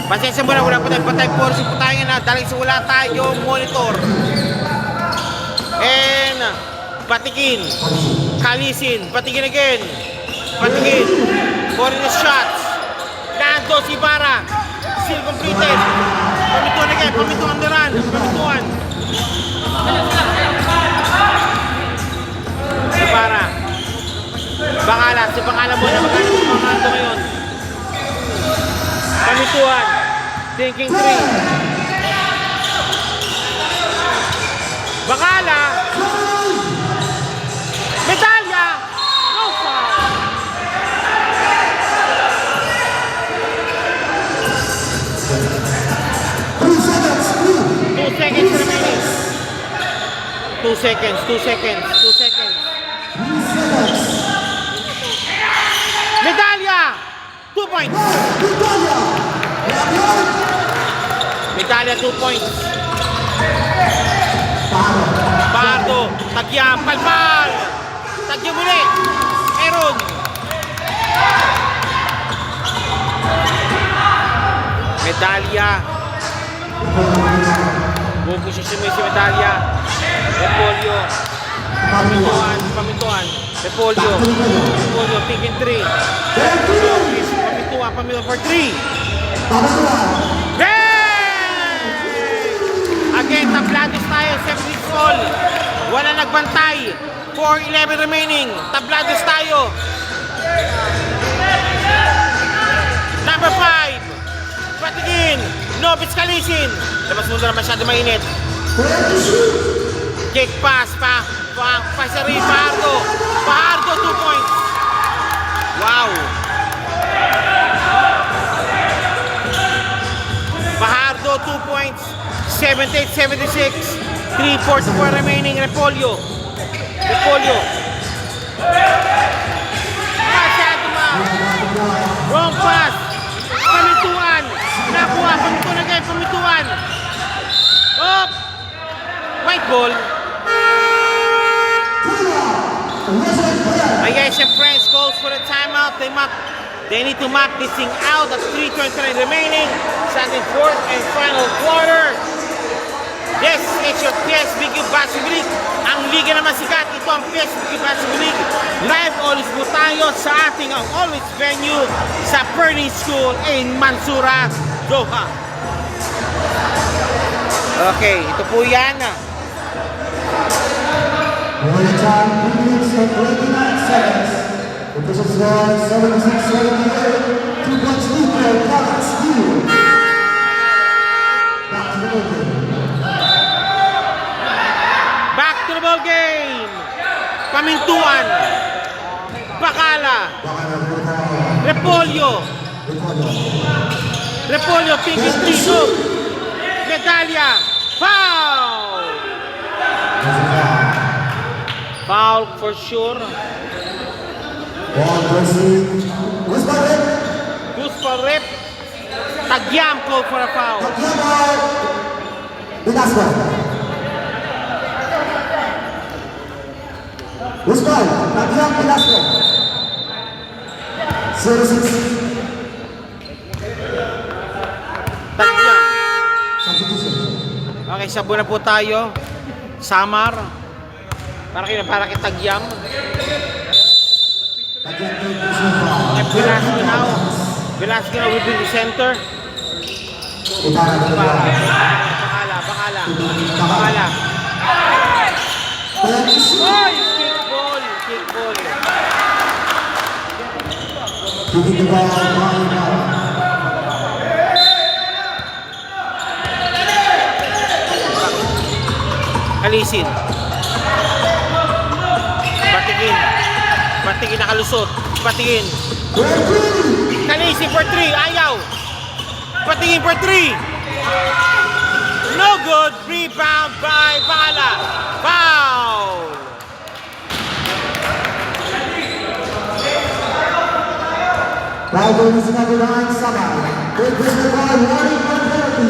Pasensya muna, wala po tayong patay. Porsi po tayo na dahil sa wala tayong monitor. And patikin. Kalisin. Patikin again. Patikin. Foreign shots. Nando si Ibarra. Still completed. Pamituan again. Pamituan Duran. Pamituan. Si Ibarra. Bangala. Si Bangala mo na magkano si Bangala ngayon. Pamituan. Thinking 3. Bangala. Medalya. No foul. Seconds remaining. 2 seconds, 2 seconds, 2 seconds. Medalya! 2 points. Medalya, 2 points. Pardo, Tagyam, Palpal. Tagyam muli. Aaron. Medalya. Buong posisyon mo si Medalya. Repolyo. Pamituan. Repolyo. Pick and 3. Pamituan for 3. Hey! Again, tablados tayo. 7 all. Wala nagbantay. 4:11 remaining. Tablados tayo. Number 5. Patigin. Nobis Kalisin. Labas mo na masyado mainit. Kick pass pa sa rin. Fajardo 2 points. Wow. Fajardo 2 points. 78-76. 3:44 remaining. Repolyo. Masyado ma. Wrong pass. Pamituan. Nakuha. Pamituan again. Pamituan. Up. White ball. I guess your friends calls for the timeout. They need to map this thing out at 3:29 remaining. Starting fourth and final quarter. This is your PSBQ Basketball League. Ang liga naman sikat. Ito ang PSBQ Basketball League. Live always po tayo sa ating ang always venue sa Perny School in Mansoura, Doha. Okay, ito po yan. One time, 3 minutes and 29 seconds. Official score 76-78. 2 points lead for Alex Steele. Back to the ball game. Back to the ball game. Pamintuan. Bakala. Repolyo. Pinky 3. Medalya. Foul. Foul for sure. Ball versus Guspa Rep. Tagyam called for a foul. Velasco. Usman, Tagyam Velasco. 06. Tagyam. Substitution. Okay, sabo na po tayo. Samar. Para kay Tagyam. Okay, Velasco now will be the center. Bakala. Oy! Kick ball. Giving the ball line out. Alisin. Batingin. Batingin nakalusot. Batingin. Alisin for 3. Ayaw. Batingin for 3. No good. Rebound by Bala. Foul. Rival is number 9, Sabah. They bring the ball running for penalty.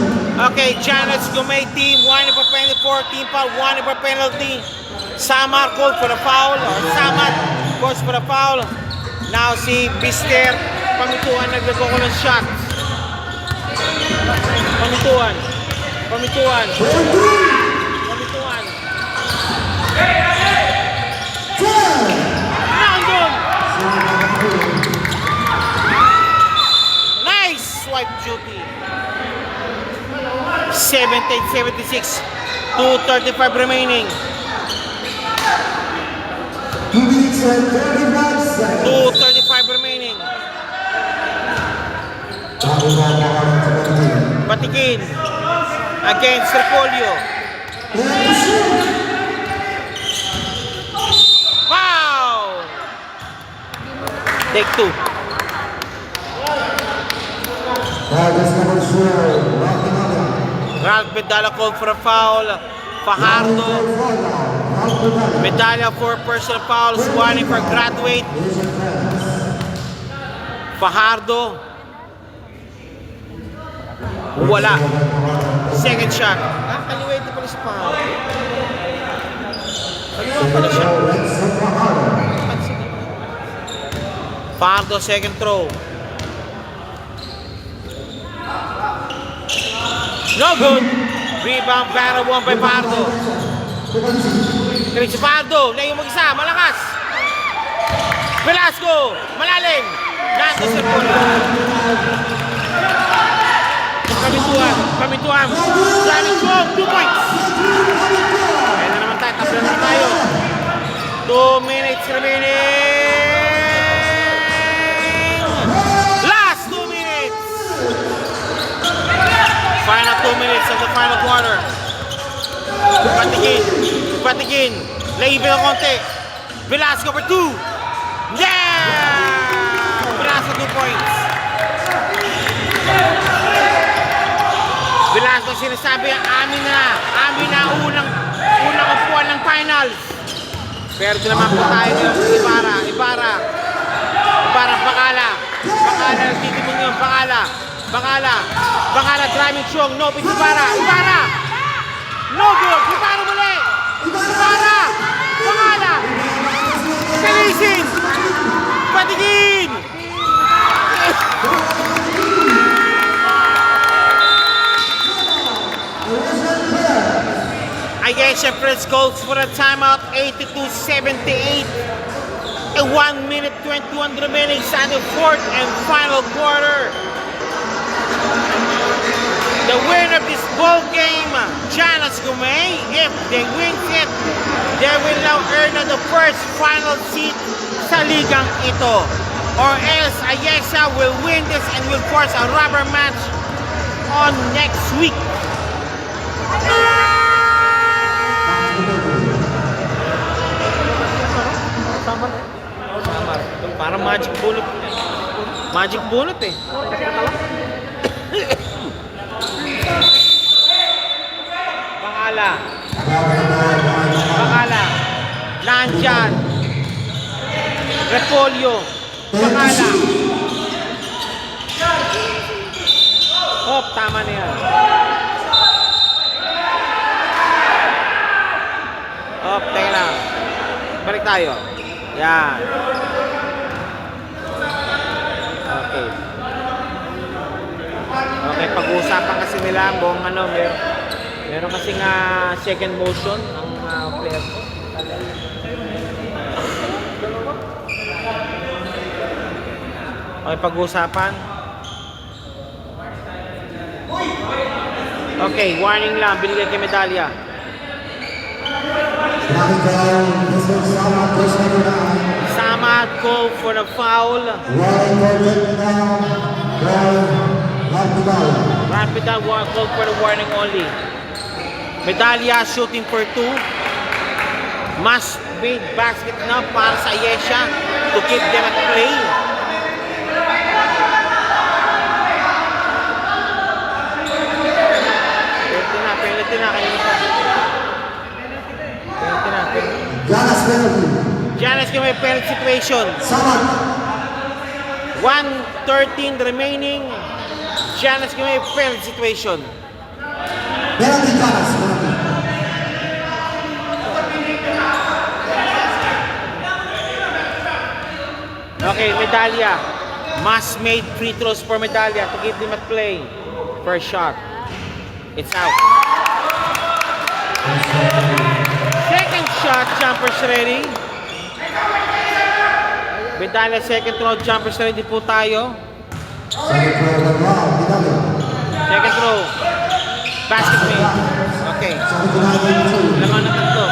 Okay, Janet's Gumay team, 1 for penalty, 14 foul, 1 for penalty. Samar called for the foul, or Samad calls for the foul. Now si Bister, Pamituan naglago ko ng shot. Pamituan. Pamituan. Pamituan. Nandun! Nice swipe duty. 78-76, 2:35 remaining. 2 minutes and 35 seconds. 2:35 remaining. Bago na nakaroon sa penalty. Batikin against Repolyo. And shoot. Foul! Take 2. Rival's number 4, Rocky Mala. Ralph Medalla called for a foul. Fajardo, Medalla for personal fouls, 1 for graduate. Fajardo. Wala. Second shot. Kaliwa ito pala sa foul. Kaliwa pala siya. Fajardo, second throw. No good. Rebound, para 1 by Pardo. Kaya si Pardo, layo mag-isa, malakas. Velasco, malalim. Nando sa Repolyo. Pamituan. Driving stroke, 2 points. Kaya na naman tayo, tabla na tayo. 2 minutes remaining. Last 2 minutes. Final 2 minutes of the final quarter. Patigin. Laibin ang konti. Velasco for 2. Yeah! Velasco 2 points. Velasco sinasabi amin na unang upuan ng finals. Pero ito naman po tayo ngayon sa Ibarra, Bacala, nagtitimong yun, Bacala, driving strong, no, it's Ibarra, no good, Ibarra muli, Bacala, Kalisin, Patigin, I guess your first calls for a timeout, 82-78. A 1 minute 21 remaining sa the fourth and final quarter. The winner of this ball game, Janus Gumay, if they win it, they will now earn the first final seat sa ligang ito. Or else Ayesa will win this and will force a rubber match on next week. Parang magic bullet. Magic bullet eh. Bacala. Nandyan. Repolyo. Bacala. Oh, tama na yan. Oh, teka lang. Balik tayo. Yan. Okay. Okay, pag-uusapan kasi nila buong meron kasi nga second motion ang player ko. Okay, pag-uusapan. Okay, warning lang, binigay kay medalya. Sama not call for the foul. Warning for takedown by Rapidal. Rapidal called for the warning only. Medalya shooting for 2. Must made basket na para sa Ayesha to keep them at play. Penalty na, Giannis penalty. Giannis may penalty situation. Saman. 1:13 remaining. Giannis may penalty situation. Penalty Giannis. Penalty. Okay, Medalya. Must made free throws for Medalya to keep them at play. First shot. It's out. Second shot, jumpers ready. Medalya second throw, jumpers ready po tayo. Second throw by Brown. Medalya. Second throw. Basket made. Okay. 79-82. Laman na tatlo.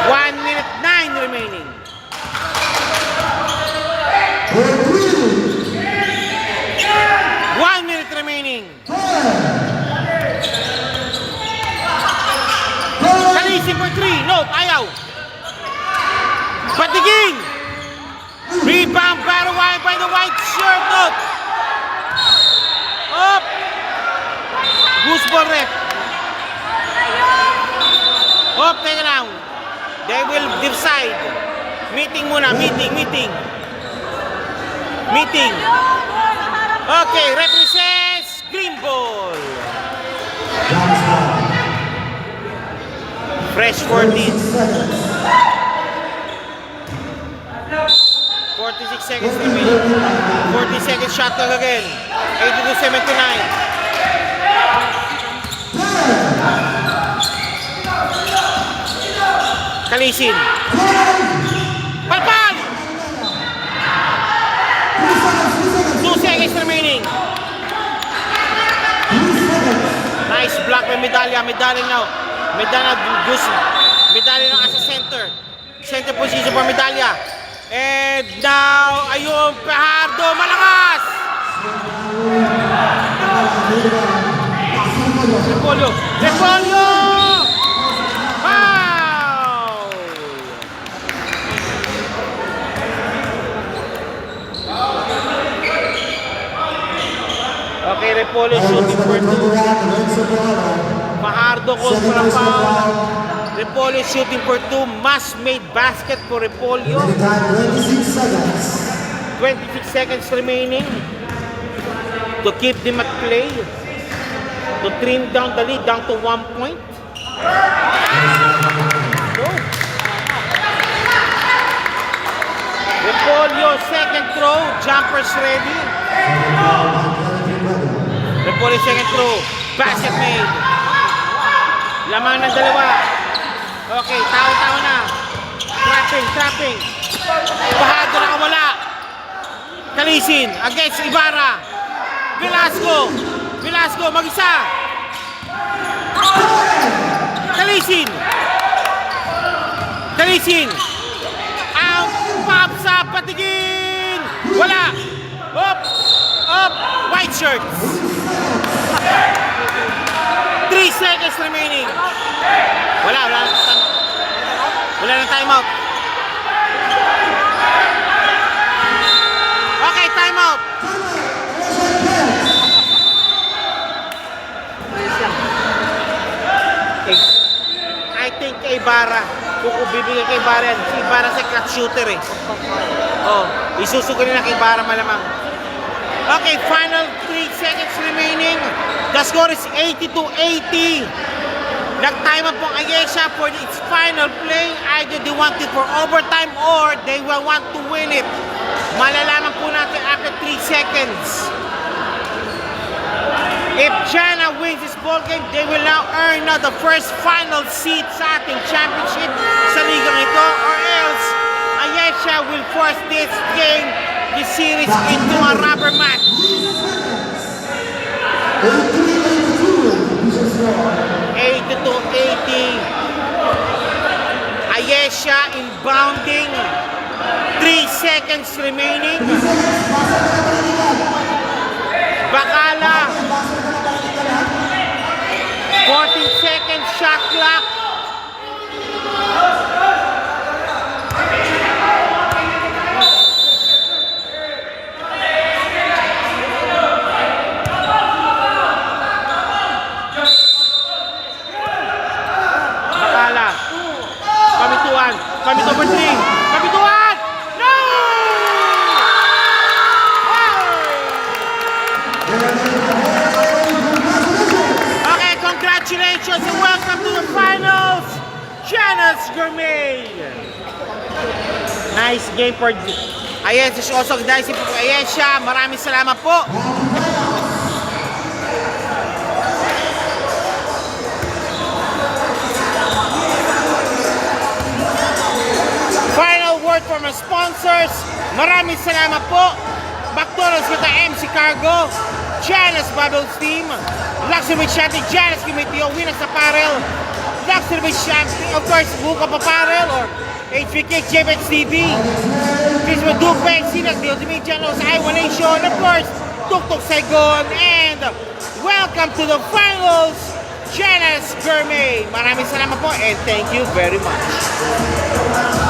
1 minute 9 remaining. For 3. 1 minute remaining. Kalisin for 3. No, ayaw. Patiging. Rebound by the white shirt. No. Up. Gooseball ref. Up, take it down. They will decide. Meeting muna, meeting. Okay, represents green ball. Giannis ball. Fresh 46 14. seconds. 46 seconds remaining. 40 seconds shot clock again. 82-79. Kalisin. Palpal! 2 seconds remaining. Nice block by Medalya. Medalya now. Medalya now as a center. Center position for Medalya. And now, ayun, Fajardo, malakas! Repolyo! Wow! Okay, Repolyo shooting for 2. Fajardo calls for a foul. Repolyo shooting for 2. Must made basket for Repolyo. Remaining time 26 seconds. 26 seconds remaining to keep them at play. To trim down the lead down to 1 point. Go. Repolyo second throw. Jumpers ready. Repolyo second throw. Basket made. Lamang ng dalawa. Okay, tao na. Trapping. Fajardo nakawala. Kalisin against Ibarra. Velasco mag-isa. Kalisin. Ang pops up, patigin. Wala. Up. White shirts. 3 seconds remaining. Wala na timeout. Okay, timeout. I think kay Ibarra. Kung bibigyan kay Ibarra yan. Si Ibarra sa clutch shooter eh. Oh, isusugunin na kay Ibarra malamang. Okay, final 3 seconds remaining. The score is 80-80. Nag-time up pong Ayesha for its final play. Either they want it for overtime or they will want to win it. Malalaman po natin after 3 seconds. If Jana wins this ball game, they will now earn the first final seed sa ating championship sa ligang ito. Or else, Ayesha will force this series into a rubber match. 83-82. 80-80. Ayesha inbounding. 3 seconds remaining. Bacala. 14 seconds shot clock. Bacala. Pamituan. Pamito for 3. Pamituan! No! Okay, congratulations and welcome to the finals, Janice Gourmet. Nice game for Ayesha. Also, nice game for Ayesha. Maraming salamat po. Final word from our sponsors. Maraming salamat po. McDonald's kita MC Cargo, Janice Bubbles Team, Luxury Shanty, Janice Committee, Winners Apparel, Luxury Shanty, of course, Buka Apparel or HVK, JBX TV, Christmas Dupe, Sinag, The Ultimate Channels, Iowa Nation, of course, Tuk Saigon, and welcome to the finals, Janice Gourmet. Maraming salamat po and thank you very much.